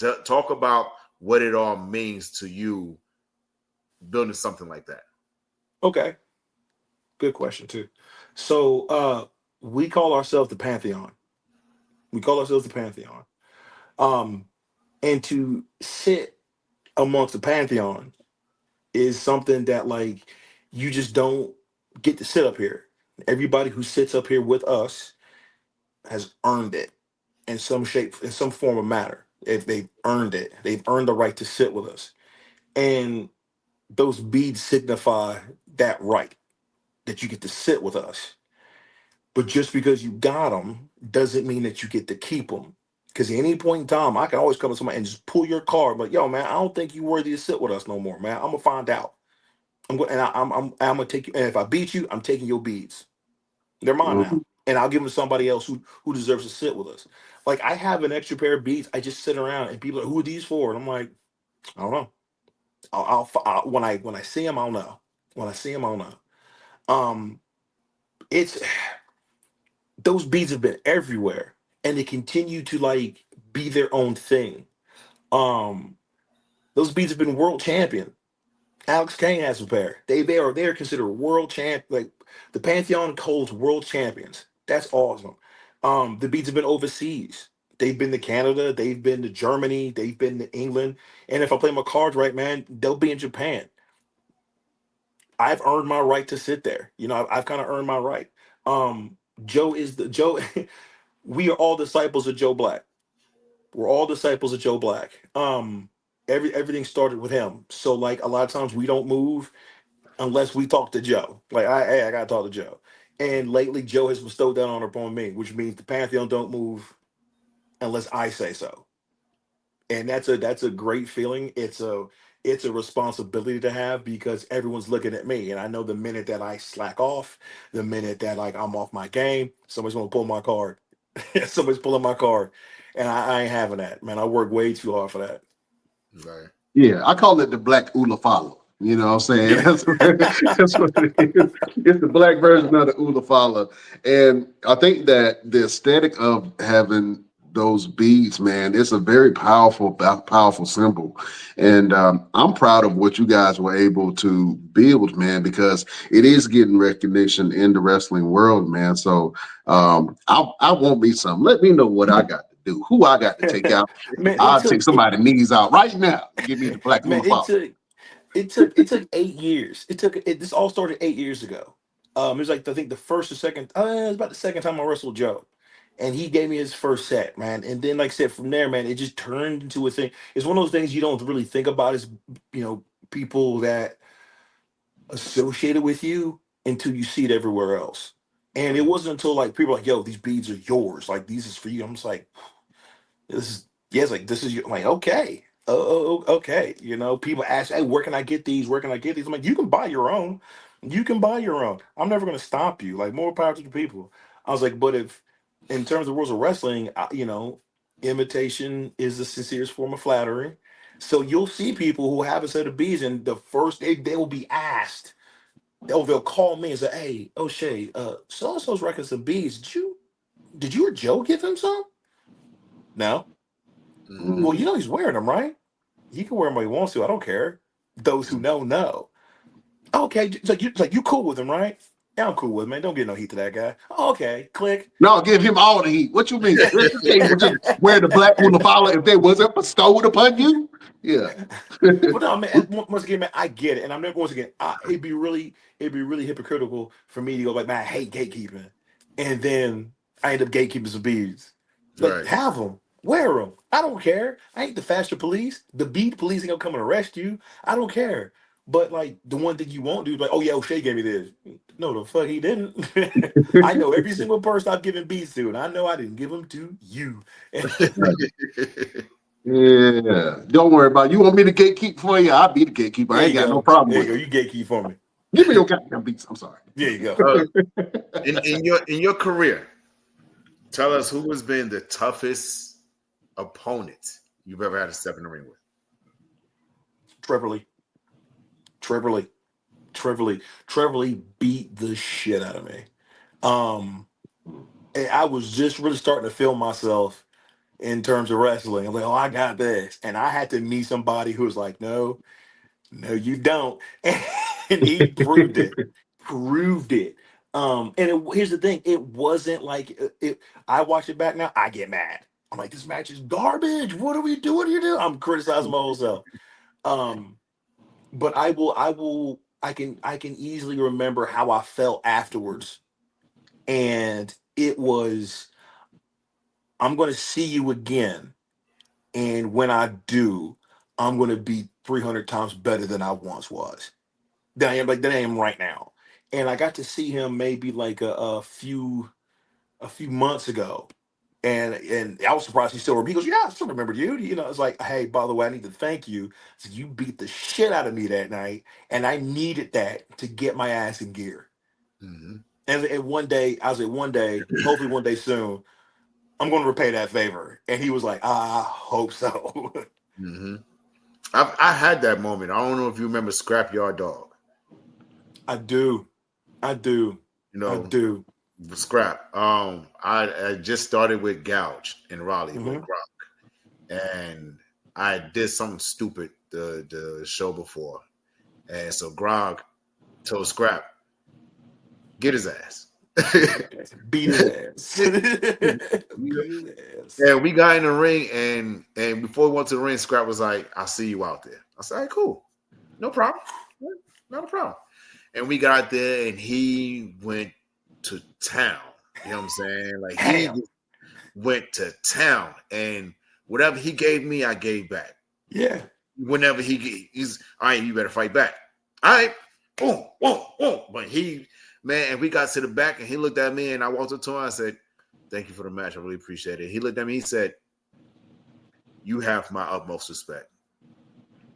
saying? Talk about what it all means to you building something like that. Okay. Good question too. So we call ourselves the Pantheon. We call ourselves the Pantheon. And to sit amongst the Pantheon is something that like you just don't get to sit up here. Everybody who sits up here with us has earned it in some shape, in some form or matter. If they've earned it, they've earned the right to sit with us. And those beads signify that right, that you get to sit with us. But just because you got them doesn't mean that you get to keep them. Because at any point in time, I can always come to somebody and just pull your card. But yo, man, I don't think you're worthy to sit with us no more, man. I'm gonna find out. I'm going, and I'm gonna take you. And if I beat you, I'm taking your beads. They're mine now, Mhm. and I'll give them to somebody else who deserves to sit with us. Like I have an extra pair of beads. I just sit around, and people are, who are these for? And I'm like, I don't know. When I see them, I'll know. When I see them, I'll know. Um, it's those beads have been everywhere, and they continue to like be their own thing. Um, those beads have been world champion. Alex Kane has a pair. They are considered world champ. Like the Pantheon holds world champions. That's awesome. The beads have been overseas. They've been to Canada. They've been to Germany. They've been to England. And if I play my cards right, man, they'll be in Japan. I've earned my right to sit there. I've kind of earned my right. Joe is the Joe. We are all disciples of Joe Black. We're all disciples of Joe Black. Everything started with him. So like a lot of times we don't move unless we talk to Joe. Like I gotta talk to Joe. And lately Joe has bestowed that honor upon me, which means the Pantheon don't move unless I say so. And that's a great feeling. It's a responsibility to have because everyone's looking at me. And I know the minute that I slack off, the minute that like I'm off my game, somebody's gonna pull my card. Somebody's pulling my card. And I ain't having that, man. I work way too hard for that. Right. Yeah, I call it the black Ulafala. You know what I'm saying? Yeah. That's what it is. It's the black version of the Ulafala. And I think that the aesthetic of having those beads, man, it's a very powerful symbol. And I'm proud of what you guys were able to build, man, because it is getting recognition in the wrestling world, man. So I want me some. Let me know what I got to do, who I got to take out. Man, it I'll took take somebody's knees out right now. Give me the black man, it Ulafala. took it took 8 years. This all started 8 years ago. It was like I think the first or second. It was about the second time I wrestled Joe, and he gave me his first set, man. And then, like I said, from there, man, it just turned into a thing. It's one of those things you don't really think about as people that associated with you until you see it everywhere else. And it wasn't until like people were like, "Yo, these beads are yours. Like these is for you." I'm just like, "This is yeah." It's like this is your. I'm like, okay. Okay. People ask, "Hey, where can I get these? Where can I get these?" I'm like, "You can buy your own. You can buy your own. I'm never going to stop you. Like more power to the people." I was like, "But if in terms of rules of wrestling, imitation is the sincerest form of flattery. So you'll see people who have a set of beads, and the first they will be asked." They'll call me and say, "Hey, O'Shea, so and so's records some beads. Did you or Joe give him some?" No. Well, Mhm. he's wearing them, right? He can wear them when he wants to. I don't care. Those who know. Okay, it's like you cool with him, right? Yeah, I'm cool with him, man. Don't get no heat to that guy. Okay, click. No, give him all the heat. What you mean? They would just wear the black wool follow if they wasn't bestowed upon you? Yeah. Well, no, man. Once again, man, I get it, and I'm never once again. It'd be really hypocritical for me to go like, "Man, I hate gatekeeping," and then I end up gatekeeping some beads. Like, Right. have them, wear them. I don't care. I ain't the faster police. The beat police ain't gonna come and arrest you. I don't care. But like the one thing you won't do is like, "Oh yeah, O'Shea gave me this." No, the fuck he didn't. I know every single person I've given beats to, and I know I didn't give them to you. Yeah. Don't worry about it. You want me to gatekeep for you? I'll be the gatekeeper. I There ain't you got no go. problem There you with go. it. You gatekeep for me. Give me your goddamn beats. I'm sorry. There you go. Uh, in your career, tell us who has been the toughest opponent you've ever had to step in the ring with. Trevor Lee. Trevor Lee. Trevor Lee. Trevor Lee beat the shit out of me. Um, and I was just really starting to feel myself in terms of wrestling. I'm like, "Oh, I got this," and I had to meet somebody who was like, "No, no, you don't," and he proved it. Proved it. Here's the thing: it wasn't like it. I watch it back now. I get mad. I'm like, "This match is garbage. What are we doing here?" I'm criticizing my whole self. Um, but I can easily remember how I felt afterwards, and it was, "I'm going to see you again, and when I do, I'm going to be 300 times better than I once was, than I am right now." And I got to see him maybe like a few months ago, and I was surprised he still remembered. He goes, "Yeah, I still remember you." It's like, "Hey, by the way, I need to thank you. So you beat the shit out of me that night, and I needed that to get my ass in gear." Mhm. And one day, I was like, "One day, hopefully one day soon, I'm going to repay that favor." And he was like, "I hope so." Mhm. I had that moment. I don't know if you remember Scrapyard Dog. I do, I do, You I know, do. Scrap. I just started with Gouge in Raleigh with Hmm. Gronk, and I did something stupid the show before, and so Gronk told Scrap, "Get his ass." Beat his ass. Beat his ass. And we got in the ring, and before we went to the ring, Scrap was like, "I'll see you out there." I said, "All right, cool, no problem, not a problem." And we got there, and he went to town. You know what I'm saying? Like he Damn. just went to town, and whatever he gave me, I gave back. Yeah. Whenever he's all right, you better fight back. All right, boom, boom, boom. But man, and we got to the back, and he looked at me, and I walked up to him. I said, "Thank you for the match. I really appreciate it." He looked at me. He said, "You have my utmost respect."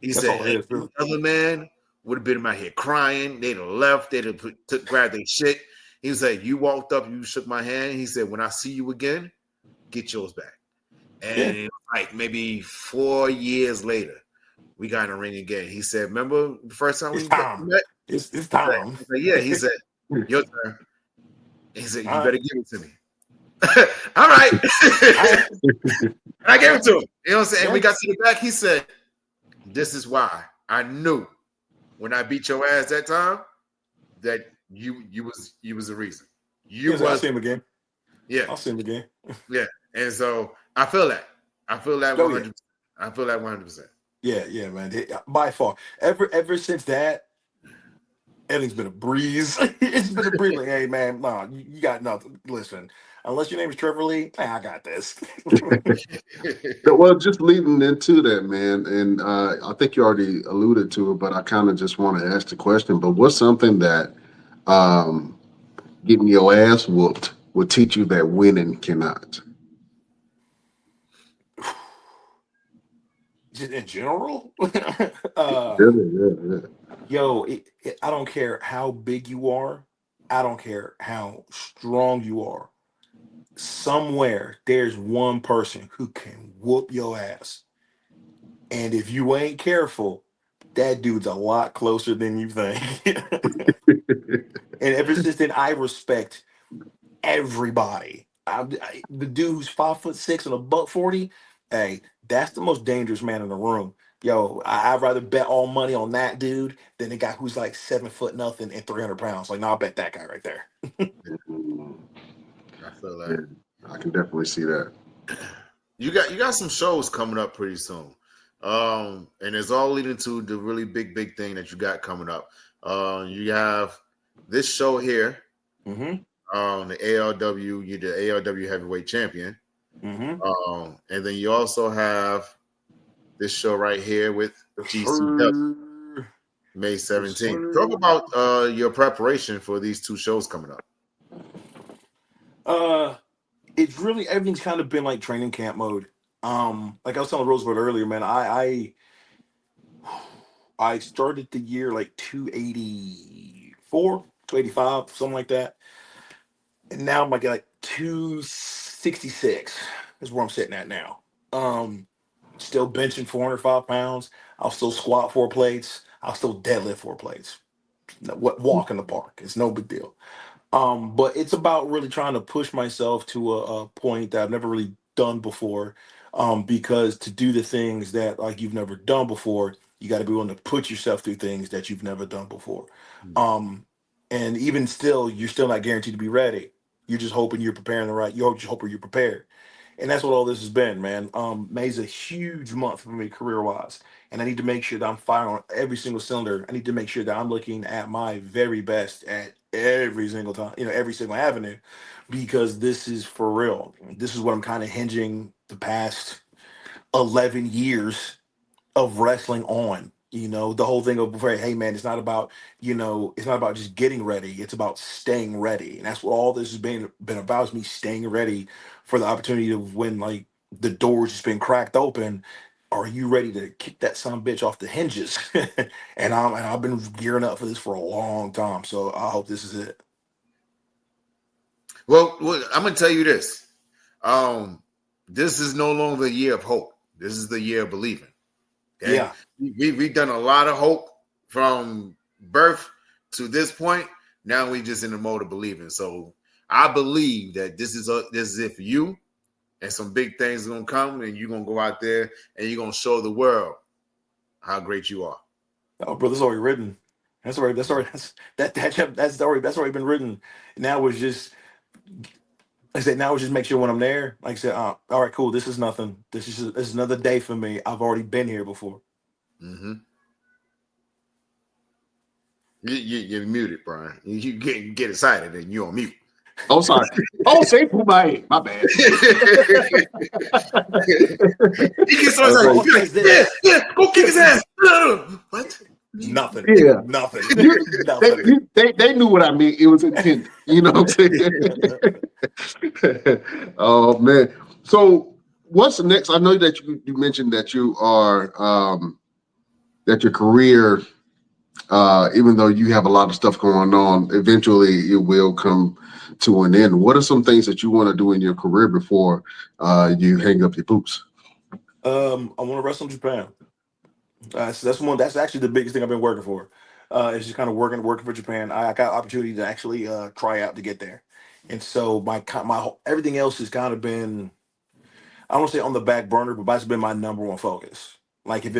He That's said, all it "Hey, is, any really. other man would have been in my head crying. They'd have left. They'd have grabbed their shit." He said, "You walked up, you shook my hand." He said, "When I see you again, get yours back." Yeah. And like maybe 4 years later, we got in the ring again. He said, "Remember the first time It's we time. met?" It's I said, time. "Yeah." He said, "Your turn." He said, "You All right. better give it to me." All right. All right. And I gave it to him. You know what I'm saying? And we Yeah. got to the back. He said, "This is why I knew when I beat your ass that time that you was the reason. You Yes, I'll was see him again. yeah, I'll see him again. yeah." And so I feel that. I feel that Oh yeah. 100%. I feel that 100%. Yeah, yeah, man. By far. Ever since that, Everything's been a breeze. It's been a breeze. Like, hey man, nah, you got nothing. Listen, unless your name is Trevor Lee, hey, I got this. Well, just leading into that, man, and I think you already alluded to it, but I kind of just want to ask the question. But what's something that um, getting your ass whooped will teach you that winning cannot? Just in general, Yeah, yeah, yo, I don't care how big you are. I don't care how strong you are. Somewhere there's one person who can whoop your ass. And if you ain't careful, that dude's a lot closer than you think. And ever since then, I respect everybody. The dude who's 5'6" and a buck 40, hey, that's the most dangerous man in the room. Yo, I'd rather bet all money on that dude than the guy who's like 7 foot nothing and 300 pounds. Like, no, I'll bet that guy right there. yeah. I feel Yeah, that. I can definitely see that. You got some shows coming up pretty soon. And it's all leading to the really big thing that you got coming up. You have this show here, Mm-hmm. the ALW, you're the ALW heavyweight champion. Mm-hmm. And then you also have this show right here with GCW, Sir. May 17th. Sir. Talk about your preparation for these two shows coming up. It's really everything's kind of been like training camp mode. Like I was telling Roosevelt earlier, man, I started the year like 284, 285, something like that. And now I'm like 266 is where I'm sitting at now. Still benching 405 pounds. I'll still squat 4 plates. I'll still deadlift 4 plates. What walk in the park. It's no big deal. But it's about really trying to push myself to a point that I've never really done before. Because to do the things that like you've never done before, you got to be willing to put yourself through things that you've never done before. Um, and even still, you're still not guaranteed to be ready. You're just hoping you're preparing the right. You're just hoping you're prepared. And that's what all this has been, man. May's a huge month for me career wise. And I need to make sure that I'm firing on every single cylinder. I need to make sure that I'm looking at my very best at every single time, every single avenue, because this is for real. This is what I'm kind of hinging the past 11 years of wrestling on. The whole thing of hey man, it's not about just getting ready. It's about staying ready. And that's what all this has been about, is me staying ready for the opportunity of when like the door's just been cracked open. Are you ready to kick that son of a bitch off the hinges? And I've been gearing up for this for a long time. So I hope this is it. Well, I'm gonna tell you this. This is no longer the year of hope. This is the year of believing. Okay? Yeah. We've done a lot of hope from birth to this point. Now we just in the mode of believing. So I believe that this is it for you, and some big things are gonna come, and you're gonna go out there and you're gonna show the world how great you are. Oh, bro, that's already written. That's already that's already been written. Now it's just like I said, now it's just make sure when I'm there, like I said, all right, cool. This is nothing. This is another day for me. I've already been here before. Mm-hmm. You're muted, Brian. You get excited and you're on mute. Oh, sorry. Oh, say who my bad. He gets so excited. Yeah, go kick his ass. What? Nothing. Yeah. Nothing. Nothing. They knew what I mean. It was intended. You know what I'm saying? Oh man. So what's the next? I know that you mentioned that you are that your career, even though you have a lot of stuff going on, eventually it will come to an end. What are some things that you want to do in your career before you hang up your boots? I want to wrestle in Japan. That's actually the biggest thing I've been working for. It's just kind of working for Japan. I got opportunity to actually try out to get there, and so everything else has kind of been, I don't want to say on the back burner, but that's been my number one focus. Like if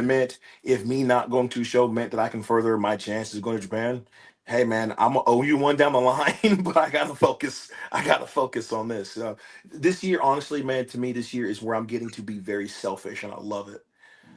me not going to a show meant that I can further my chances of going to Japan, hey man, I'm gonna owe you one down the line, but I gotta focus. I gotta focus on this. This year, honestly, man, to me, this year is where I'm getting to be very selfish, and I love it.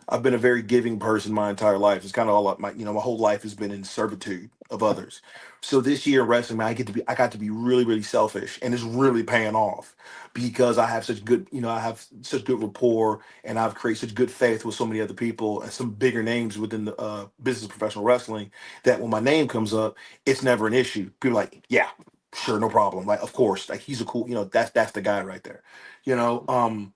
I've been a very giving person my entire life. It's kind of all like my whole life has been in servitude of others. So this year in wrestling, man, I got to be really, really selfish, and it's really paying off because I have such good, I have such good rapport, and I've created such good faith with so many other people and some bigger names within the business of professional wrestling that when my name comes up, it's never an issue. People are like, yeah, sure, no problem. Like, of course, like he's a cool, that's the guy right there, you know.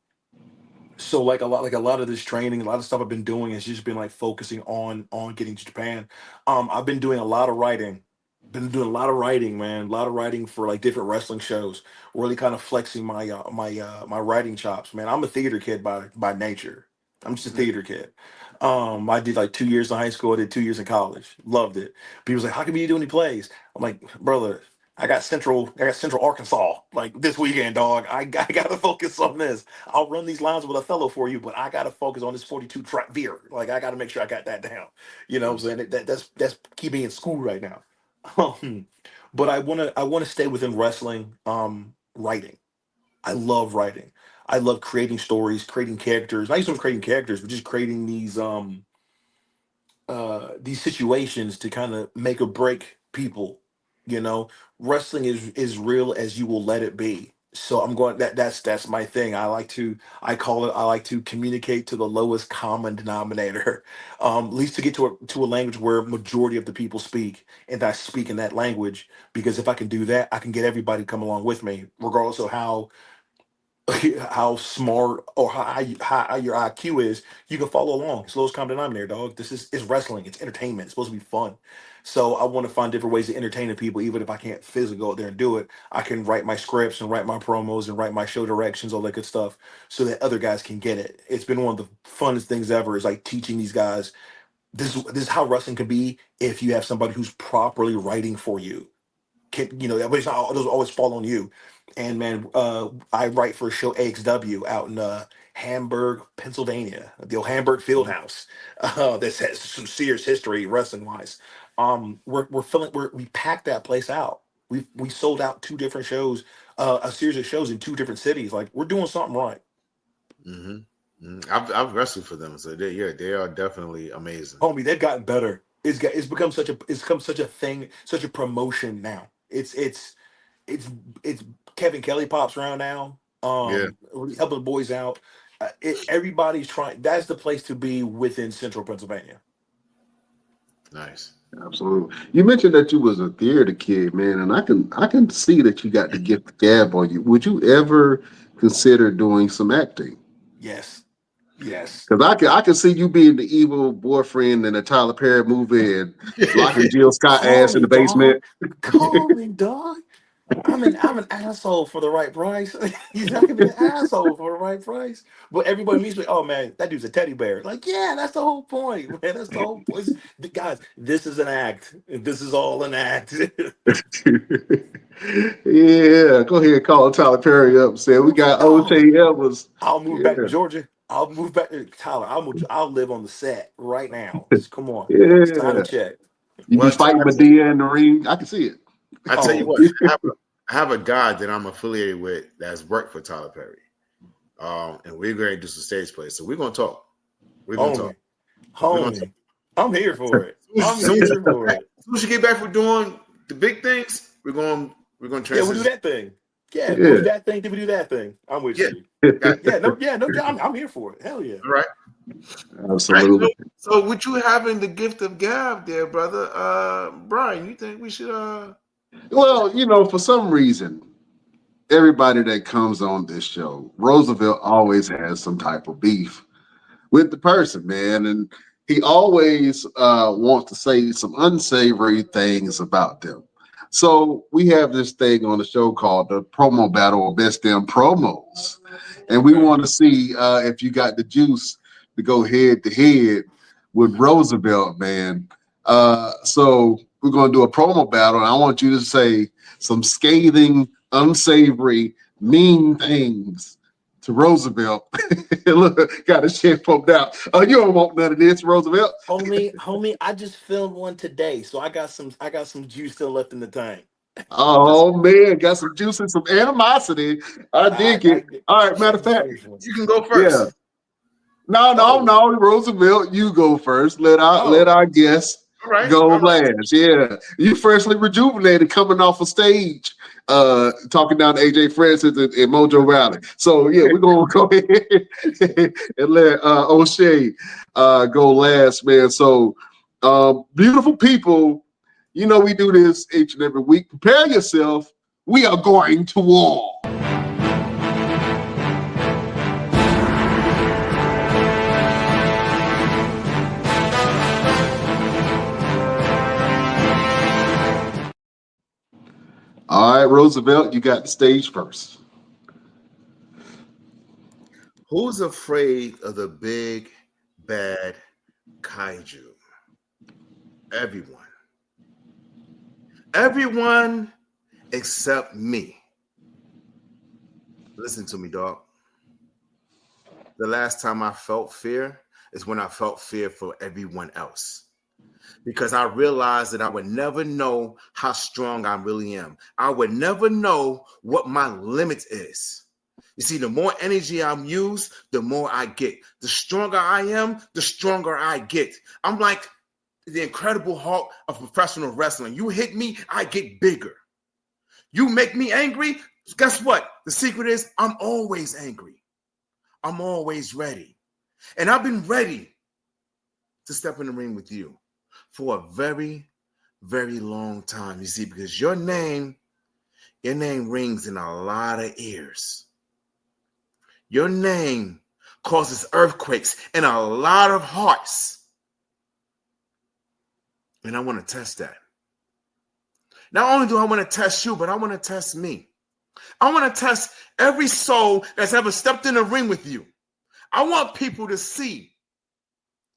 So like a lot of this training, a lot of stuff I've been doing has just been like focusing on getting to Japan. I've been doing a lot of writing. Been doing a lot of writing, man. A lot of writing for like different wrestling shows. Really kind of flexing my writing chops, man. I'm a theater kid by nature. I'm just a theater kid. I did like 2 years in high school. I did 2 years in college. Loved it. People's like, "How come you do any plays?" I'm like, "Brother, I got Central Arkansas like this weekend, dog. I gotta focus on this. I'll run these lines with Othello for you, but I gotta focus on this 42 track veer. Like I gotta make sure I got that down. You know what I'm saying? That's keeping me in school right now. Um, but I wanna stay within wrestling. Writing. I love writing. I love creating stories, creating characters. Not even creating characters, but just creating these situations to kind of make or break people. You know, wrestling is real as you will let it be. So I'm going that's my thing. I like to communicate to the lowest common denominator, at least to get to a language where majority of the people speak, and I speak in that language because if I can do that, I can get everybody to come along with me, regardless of how how smart or how your IQ is, you can follow along. It's lowest common denominator, dog. This is it's wrestling. It's entertainment. It's supposed to be fun. So I want to find different ways to entertain the people, even if I can't physically go out there and do it. I can write my scripts and write my promos and write my show directions, all that good stuff, so that other guys can get it. It's been one of the funnest things ever. Is like teaching these guys this is how wrestling can be if you have somebody who's properly writing for you but it's not, it doesn't always fall on you. And man, I write for a show AXW out in Hamburg, Pennsylvania, the old Hamburg Fieldhouse. That has some serious history wrestling wise. We packed that place out. We sold out two different shows, a series of shows in two different cities. Like we're doing something right. Mm-hmm. I've wrestled for them, so they are definitely amazing. Homie, they've gotten better. It's become such a thing, such a promotion now. It's Kevin Kelly pops around now. Yeah, Helping the boys out. Everybody's trying. That's the place to be within Central Pennsylvania. nice. Absolutely. You mentioned that you was a theater kid, man, and I can see that you got the gift of gab on you. Would you ever consider doing some acting? Yes, yes. Because I can see you being the evil boyfriend in a Tyler Perry movie and locking Jill Scott Call ass in me, the dog. basement. Call me, dog. I'm an asshole for the right price. I can be an asshole for the right price. But everybody meets me. Oh man, that dude's a teddy bear. Like, yeah, that's the whole point, man. That's the whole point. Guys, this is an act. This is all an act. Yeah, go ahead and call Tyler Perry up and say we got Dog. Oshay Edwards. I'll move back to Yeah, Georgia. I'll move back to Tyler. I'll live on the set right now. Just come on, sign the yeah. check. You be Well, fighting Medea in the ring. I can see it. I tell you Oh, what, I have a guy that I'm affiliated with that's worked for Tyler Perry, and we're going to do some stage plays. So we're going to talk. We're going to talk. homie, We're going to talk. homie. I'm here for it. I'm Soon here for it. as soon as you get back from doing the big things, we're going to Yeah, we'll do transition. that thing. Yeah, we'll do Yeah. that thing. Then we do that thing. I'm with Yeah. you. Got it. Yeah, no, I'm here for it. Hell yeah. All right. Absolutely. So with you having the gift of gab there, brother, Brian, you think we should Well, for some reason, everybody that comes on this show, Roosevelt always has some type of beef with the person, man. And he always wants to say some unsavory things about them. So we have this thing on the show called the promo battle or best damn promos. And we want to see if you got the juice to go head to head with Roosevelt, man. So we're going to do a promo battle. And I want you to say some scathing, unsavory, mean things to Roosevelt. Look, got his shit pumped out. Oh, you don't want none of this, Roosevelt. Homie, I just filmed one today, so I got some juice still left in the tank. Oh man, got some juice and some animosity. I dig it. All right, matter of fact, you can go yeah. first. No, Roosevelt, you go first. Let our guest All right. go All right. last. Yeah. You freshly rejuvenated coming off a stage, talking down to AJ Francis in Mojo Valley. So yeah, we're gonna go ahead and let O'Shea go last, man. So beautiful people, you know we do this each and every week. Prepare yourself. We are going to war. All right, Roosevelt, you got the stage first. Who's afraid of the big bad kaiju? Everyone. Everyone except me. Listen to me, dog. The last time I felt fear is when I felt fear for everyone else. Because I realized that I would never know how strong I really am. I would never know what my limit is. You see, the more energy I'm used, the more I get. The stronger I am, the stronger I get. I'm like the Incredible Hulk of professional wrestling. You hit me, I get bigger. You make me angry, guess what? The secret is I'm always angry. I'm always ready. And I've been ready to step in the ring with you for a very, very long time. You see, because your name rings in a lot of ears. Your name causes earthquakes in a lot of hearts. And I want to test that. Not only do I want to test you, but I want to test me. I want to test every soul that's ever stepped in the ring with you. I want people to see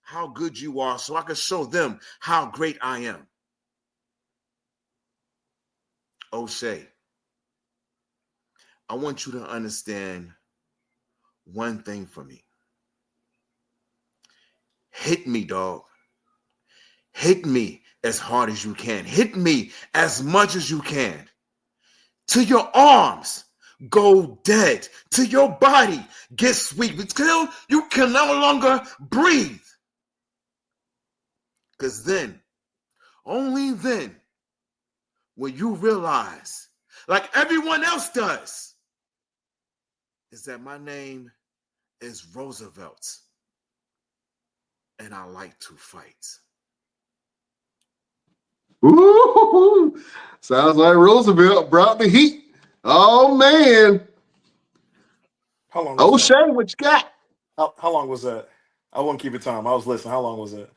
how good you are so I can show them how great I am. O'Shea, I want you to understand one thing for me. Hit me, dog. Hit me as hard as you can. Hit me as much as you can. Till your arms go dead. Till your body gets weak. Until you can no longer breathe. Because then, only then, when you realize, like everyone else does, is that my name is Roosevelt. And I like to fight. Ooh, sounds like Roosevelt brought the heat. Oh man. How long was that? O'Shea, what you got? How long was that? I won't keep it time. I was listening. How long was it?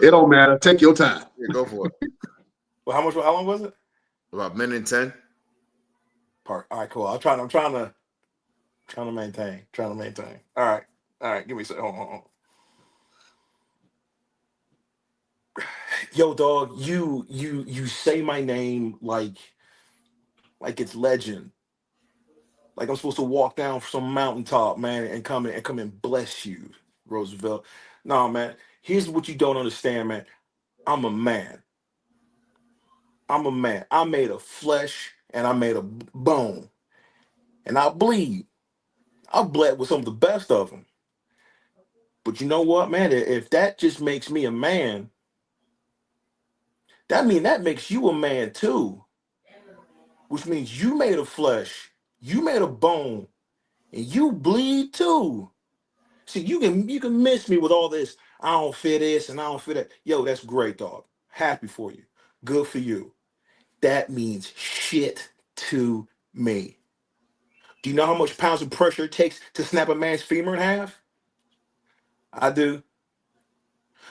It don't matter. Take your time. Yeah, go for it. Well, how long was it? About a minute and 10. All right, cool. I'm trying to maintain. All right. Give me a second. Hold on. Yo, dog, you say my name like it's legend. Like I'm supposed to walk down from some mountaintop, man, and come and bless you, Roosevelt. No, man. Here's what you don't understand, man. I'm a man. I'm made of flesh and I'm made of bone. And I bleed. I've bled with some of the best of them. But you know what, man? If that just makes me a man, that makes you a man too. Which means you made of flesh, you made of bone, and you bleed too. See, you can miss me with all this. I don't fit this and I don't fit that. Yo, that's great, dog. Happy for you. Good for you. That means shit to me. Do you know how much pounds of pressure it takes to snap a man's femur in half? I do.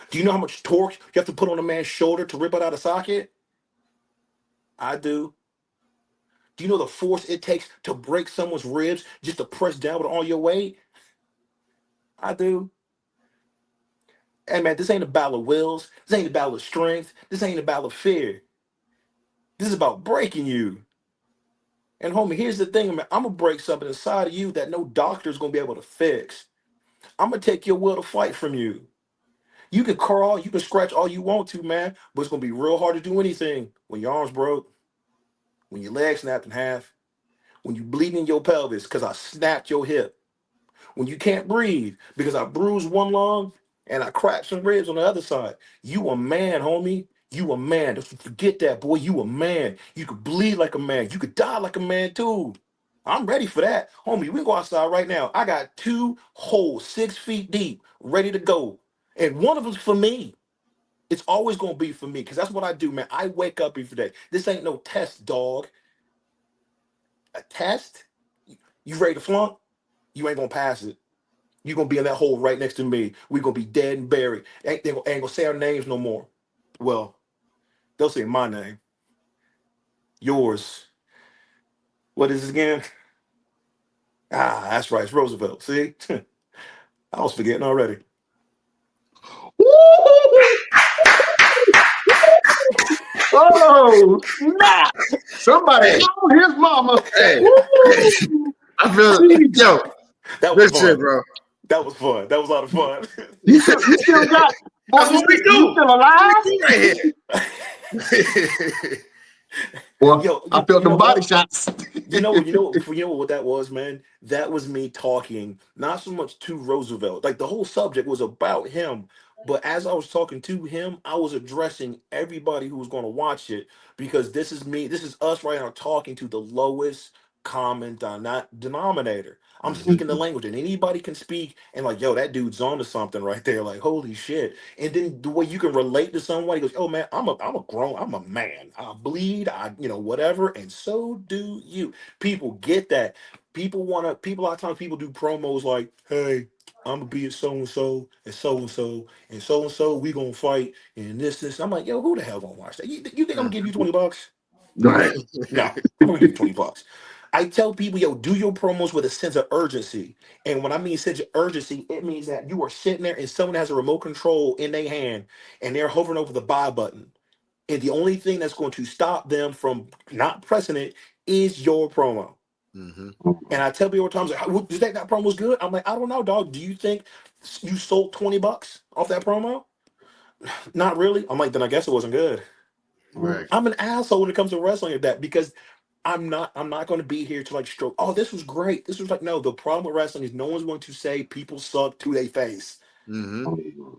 Do you know how much torque you have to put on a man's shoulder to rip it out of socket? I do. Do you know the force it takes to break someone's ribs just to press down with all your weight? I do. Hey man, this ain't a battle of wills. This ain't a battle of strength. This ain't a battle of fear. This is about breaking you. And homie, here's the thing, man. I'm gonna break something inside of you that no doctor's gonna be able to fix. I'm gonna take your will to fight from you. You can crawl, you can scratch all you want to, man, but it's gonna be real hard to do anything when your arms broke, when your legs snapped in half, when you bleeding in your pelvis because I snapped your hip, When you can't breathe because I bruised one lung and I cracked some ribs on the other side. You a man, homie. You a man. Don't forget that, boy. You a man. You could bleed like a man. You could die like a man too. I'm ready for that. Homie, we go outside right now. I got 2 holes 6 feet deep, ready to go. And one of them's for me. It's always gonna be for me because that's what I do, man. I wake up every day. This ain't no test, dog. A test? You ready to flunk? You ain't gonna pass it. You gonna be in that hole right next to me. We gonna be dead and buried. They ain't gonna say our names no more. Well, they'll say my name. Yours. What is it again? Ah, that's right. It's Roosevelt. See? I was forgetting already. Oh, snap! Somebody call his mama. Hey, Woo! I feel yo, That was good shit, fun. bro. That was fun. That was a lot of fun. You still got. Boy, That's what we do. You still alive? Right here. Boy, Yo, I felt the body what? shots. You know what that was, man? That was me talking not so much to Roosevelt. Like the whole subject was about him, but as I was talking to him, I was addressing everybody who was going to watch it because this is me, this is us right now talking to the lowest common denominator. I'm speaking the language, and anybody can speak, and like, yo, that dude's on to something right there. Like, holy shit! And then the way you can relate to someone, he goes, "Oh man, I'm a man. I bleed, whatever, and so do you." People get that. People a lot of times people do promos like, "Hey, I'm gonna be at so and so and so and so and so and so. We gonna fight and this." I'm like, yo, who the hell gonna watch that? You think I'm gonna give you $20? Right. No, I'm gonna give you $20. I tell people, yo, do your promos with a sense of urgency. And when I mean sense of urgency, it means that you are sitting there and someone has a remote control in their hand and they're hovering over the buy button. And the only thing that's going to stop them from not pressing it is your promo. Mm-hmm. And I tell people all the time, like, "Do you think that promo was good?" I'm like, I don't know, dog. Do you think you sold $20 off that promo? Not really. I'm like, then I guess it wasn't good. Right. I'm an asshole when it comes to wrestling at that because I'm not going to be here to like stroke. Oh, this was great. This was like, no. The problem with wrestling is no one's going to say people suck to their face. Mm-hmm.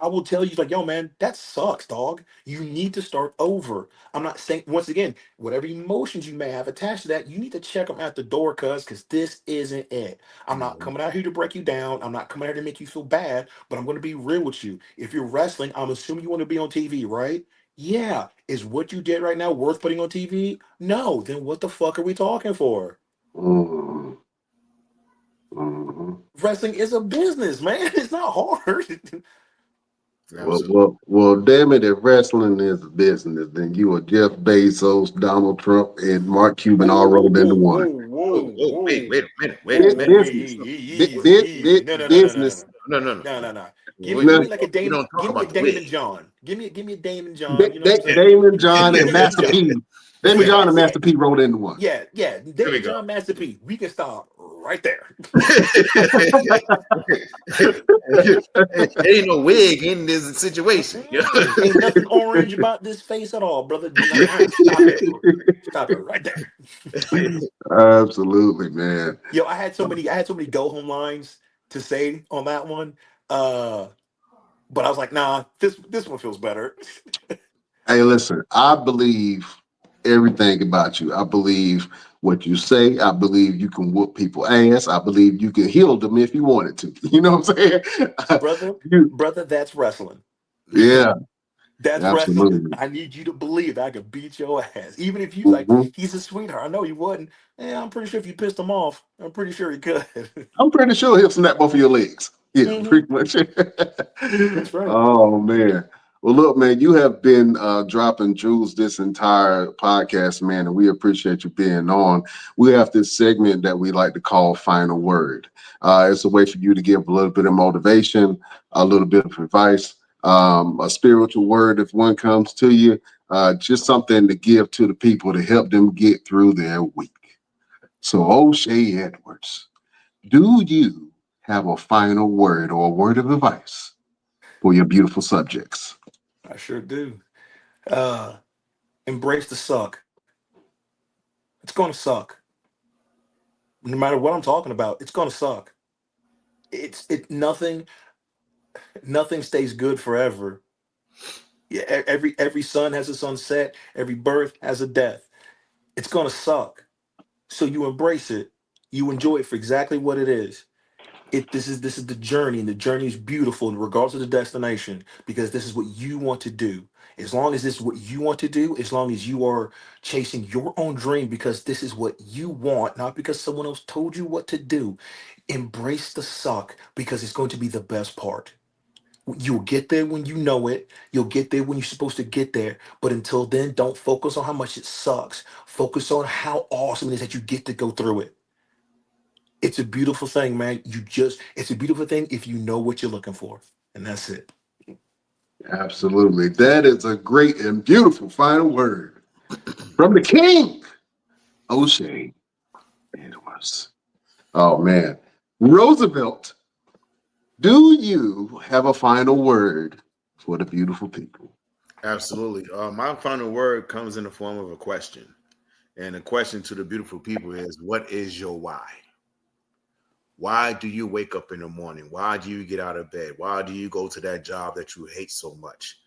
I will tell you, like, yo, man, that sucks, dog. You need to start over. I'm not saying, once again, whatever emotions you may have attached to that, you need to check them at the door, because this isn't it. I'm not coming out here to break you down. I'm not coming out here to make you feel bad, but I'm going to be real with you. If you're wrestling, I'm assuming you want to be on TV, right? Yeah. Is what you did right now worth putting on TV? No. Then what the fuck are we talking for? Mhm. Mhm. Wrestling is a business, man. It's not hard. Well, damn it, if wrestling is a business, then you are Jeff Bezos, Donald Trump, and Mark Cuban all rolled into one. Whoa, wait a minute. Business. Easy. No. Business. No. Give We, me No. give me like a we Damon. don't talk Give me a about the Damon wig. John. Give me a Damon John. You know what I'm saying? Damon John and Master Damon P. John. Damon John and Yeah. Master P rolled into one. Yeah. There we Damon go. John, Master P. We can stop right there. Ain't no wig in this situation. Ain't nothing orange about this face at all, brother. Stop it. Stop it right there. Absolutely, man. Yo, I had so many go home lines to say on that one. But I was like, nah, this one feels better. Hey, listen, I believe everything about you. I believe what you say. I believe you can whoop people ass. I believe you can heal them if you wanted to. You know what I'm saying? brother, that's wrestling. Yeah, That's wrestling. absolutely. I need you to believe I could beat your ass. Even if you like, Mhm. he's a sweetheart. I know you wouldn't. I'm pretty sure if you pissed him off, I'm pretty sure he could. I'm pretty sure he'll snap both of your legs. Yeah, Mhm. pretty much. That's right. Oh man. Well, look, man, you have been dropping jewels this entire podcast, man, and we appreciate you being on. We have this segment that we like to call Final Word. It's a way for you to give a little bit of motivation, a little bit of advice, a spiritual word if one comes to you, just something to give to the people to help them get through their week. So, O'Shea Edwards, do you have a final word or a word of advice for your beautiful subjects? I sure do. Embrace the suck. It's gonna suck. no matter what I'm talking about, it's gonna suck. Nothing stays good forever. Yeah, every sun has a sunset, every birth has a death. It's gonna suck. So you embrace it. You enjoy it for exactly what it is. This is the journey, and the journey is beautiful in regards to the destination because this is what you want to do. As long as this is what you want to do, as long as you are chasing your own dream because this is what you want, not because someone else told you what to do, embrace the suck because it's going to be the best part. You'll get there when you know it. You'll get there when you're supposed to get there. But until then, don't focus on how much it sucks. Focus on how awesome it is that you get to go through it. It's a beautiful thing, man. It's a beautiful thing if you know what you're looking for. And that's it. Absolutely. That is a great and beautiful final word from the king, Oshay Edwards. Oh, man. Roosevelt, do you have a final word for the beautiful people? Absolutely. My final word comes in the form of a question. And the question to the beautiful people is, what is your why? Why do you wake up in the morning? Why do you get out of bed? Why do you go to that job that you hate so much?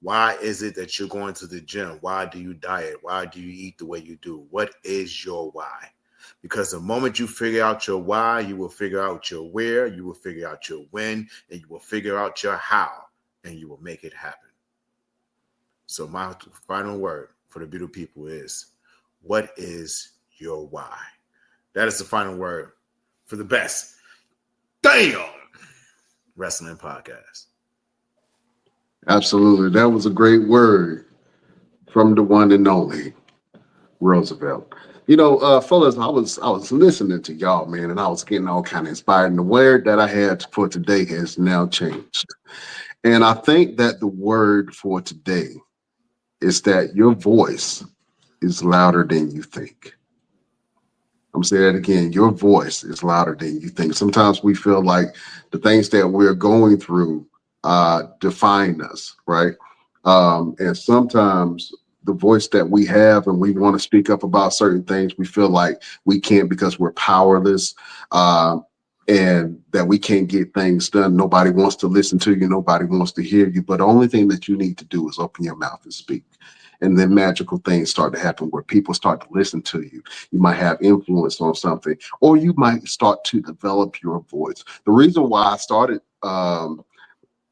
Why is it that you're going to the gym? Why do you diet? Why do you eat the way you do? What is your why? Because the moment you figure out your why, you will figure out your where, you will figure out your when, and you will figure out your how, and you will make it happen. So my final word for the beautiful people is, what is your why? That is the final word for the best damn wrestling podcast. Absolutely. That was a great word from the one and only Roosevelt. Fellas, I was listening to y'all, man, and I was getting all kind of inspired. And the word that I had for today has now changed. And I think that the word for today is that your voice is louder than you think. I'm saying that again. Your voice is louder than you think. Sometimes we feel like the things that we're going through define us, right? And sometimes the voice that we have and we want to speak up about certain things, we feel like we can't because we're powerless and that we can't get things done. Nobody wants to listen to you. Nobody wants to hear you. But the only thing that you need to do is open your mouth and speak. And then magical things start to happen where people start to listen to you. You might have influence on something, or you might start to develop your voice. The reason why I started,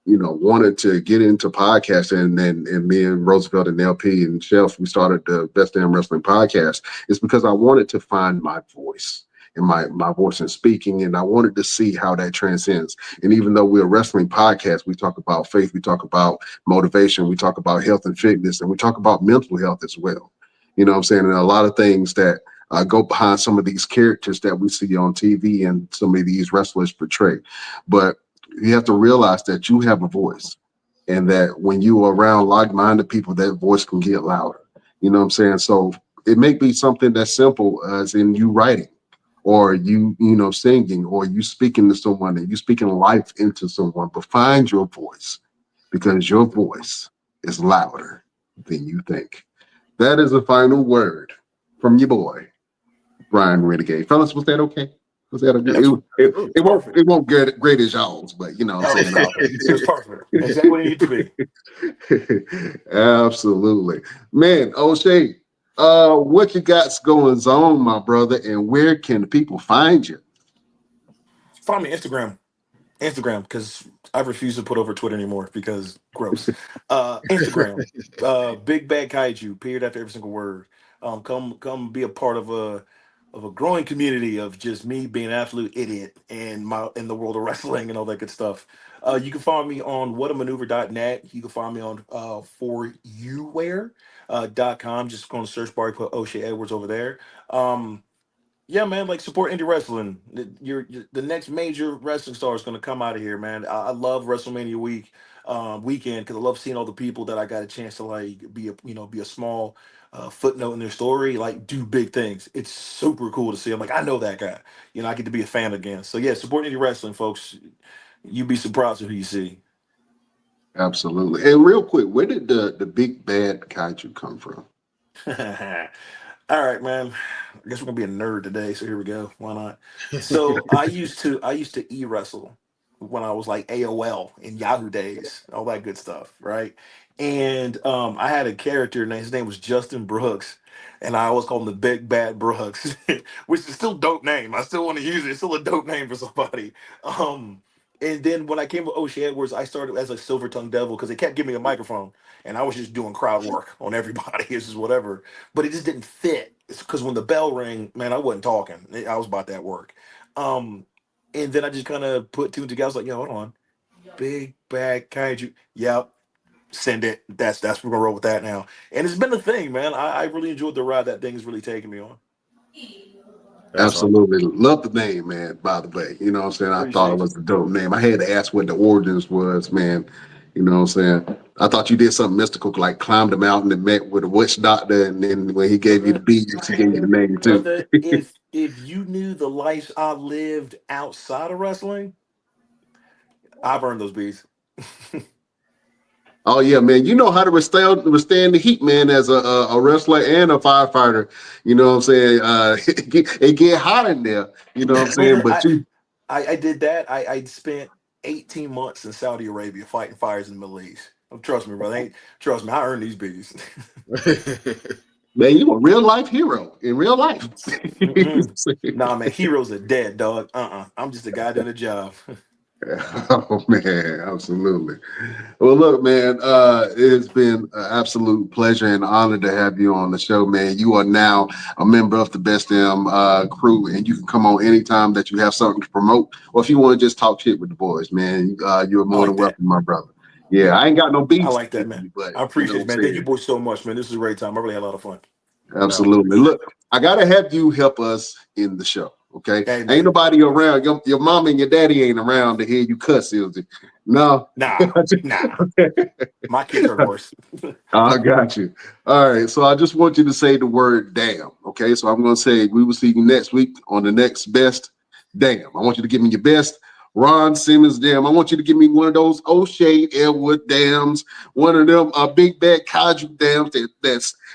wanted to get into podcasting, and me and Roosevelt and LP and Chef, we started the Best Damn Wrestling podcast, is because I wanted to find my voice and my voice in speaking, and I wanted to see how that transcends. And even though we're a wrestling podcast, we talk about faith, we talk about motivation, we talk about health and fitness, and we talk about mental health as well. You know what I'm saying? And a lot of things that go behind some of these characters that we see on TV and some of these wrestlers portray. But you have to realize that you have a voice, and that when you are around like-minded people, that voice can get louder. You know what I'm saying? So it may be something that's simple as in you writing, or you singing, or you speaking to someone and you speaking life into someone. But find your voice, because your voice is louder than you think. That is the final word from your boy, Brian Renegade. Fellas, was that okay? Was that it won't get great as y'all's, but you know what I'm saying. It's perfect. Exactly what it needs to be. Absolutely. Man, O'Shea, what you got's going on, my brother, and where can the people find you? Find me Instagram, because I refuse to put over Twitter anymore because gross. Instagram, Big Bad Kaiju, period after every single word. Come be a part of a growing community of just me being an absolute idiot in the world of wrestling and all that good stuff. You can find me on whatamaneuver.net. You can find me on foryouwear.com. Just go on the search bar, put Oshay Edwards over there. Yeah, man, like support indie wrestling. The next major wrestling star is going to come out of here, man. I love WrestleMania weekend because I love seeing all the people that I got a chance to like be a small footnote in their story, like do big things. It's super cool to see. I'm like, I know that guy. I get to be a fan again. So yeah, support indie wrestling, folks. You'd be surprised at who you see. Absolutely. And real quick, where did the big bad kaiju come from? All right, man. I guess we're gonna be a nerd today, so here we go. Why not? So I used to e-wrestle when I was like AOL in Yahoo days, all that good stuff, right? And I had a character, and his name was Justin Brooks, and I always called him the Big Bad Brooks, which is still a dope name. I still want to use it. It's still a dope name for somebody. And then when I came with Oshay Edwards, I started as a Silver Tongue Devil because they kept giving me a microphone, and I was just doing crowd work on everybody. It's just whatever, but it just didn't fit. It's because when the bell rang, man, I wasn't talking. I was about that work. Um, and then I just kind of put two and together. I was like, yo, hold on, Big Bad Kaiju. Yep, send it. That's we're gonna roll with that now. And it's been a thing, man. I really enjoyed the ride that thing has really taken me on. That's all. Absolutely. Love the name, man, by the way. You know what I'm saying? I thought it Appreciate you. was a dope name. I had to ask what the origins was, man. You know what I'm saying? I thought you did something mystical, like climbed a mountain and met with a witch doctor, and then when he gave you the beads, he gave you the name too. Brother, if you knew the life I lived outside of wrestling, I've earned those beats. Oh yeah, man. You know how to withstand the heat, man, as a wrestler and a firefighter. You know what I'm saying? It get hot in there, you know what I'm saying? Man, But I did that. I spent 18 months in Saudi Arabia fighting fires in the Middle East. Trust me, brother. Trust me, I earned these beats. man, you a real life hero in real life. Nah, man, heroes are dead, dog. I'm just a guy doing a job. Oh man, absolutely. Well, look, man, it's been an absolute pleasure and honor to have you on the show, man. You are now a member of the Best Damn crew, and you can come on anytime that you have something to promote, or if you want to just talk shit with the boys, man. You're more than welcome, my brother. Yeah, I ain't got no beef. I like that, man. But I appreciate it, man. Thank you saying? boys so much, man. This is a great time. I really had a lot of fun. Absolutely. Look, I gotta have you help us in the show. Okay. Hey, man. Ain't nobody around. Your mom and your daddy ain't around to hear you cuss, is it? No. Nah. My kids are worse. I got you. All right. So I just want you to say the word damn. Okay. So I'm gonna say we will see you next week on the next best damn. I want you to give me your best Ron Simmons damn. I want you to give me one of those Oshay Edward dams, one of them Big Bad Kaiju dams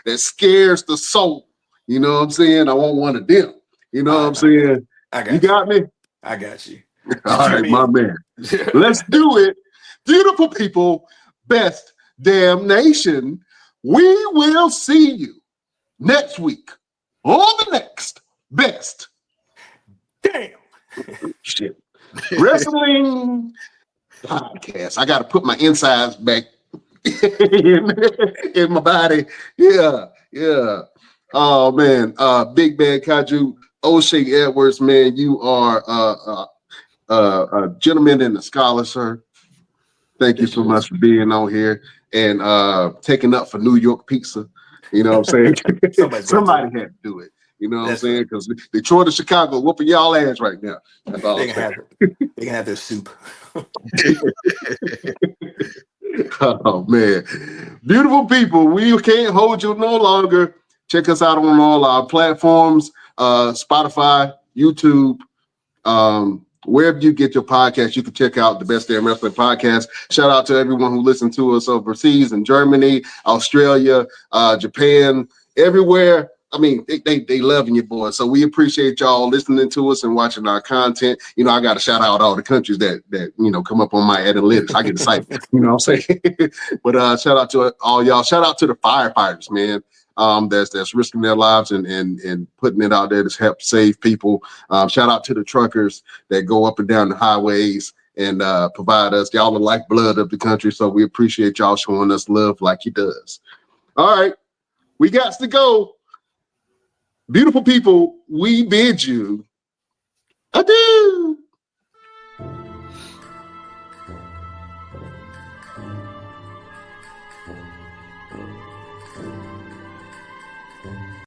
that scares the soul. You know what I'm saying? I want one of them. You know what I'm saying? You got me? I got you. All right, my man. Let's do it. Beautiful people, best damn nation. We will see you next week on the next best damn shit wrestling podcast. I got to put my insides back in my body. Yeah. Oh man, Big Bad Kaiju, Oshay Edwards, man, you are a gentleman and a scholar, sir. Thank you so much for being on here and taking up for New York pizza. You know what I'm saying? Somebody had to do it. You know what I'm saying? Because Detroit and Chicago whooping y'all ass right now. That's all they can have their soup. Oh man, beautiful people. We can't hold you no longer. Check us out on all our platforms, Spotify, YouTube, wherever you get your podcast. You can check out the Best Damn Wrestling Podcast. Shout out to everyone who listened to us overseas in Germany, Australia, Japan, everywhere. I mean, they loving you, boys. So we appreciate y'all listening to us and watching our content. You know, I got to shout out all the countries that come up on my analytics. I get excited. You know what I'm saying? But shout out to all y'all. Shout out to the firefighters, man. That's risking their lives and putting it out there to help save people. Shout out to the truckers that go up and down the highways and provide us. Y'all the lifeblood of the country. So we appreciate y'all showing us love like he does. All right, we got to go. Beautiful people, we bid you adieu.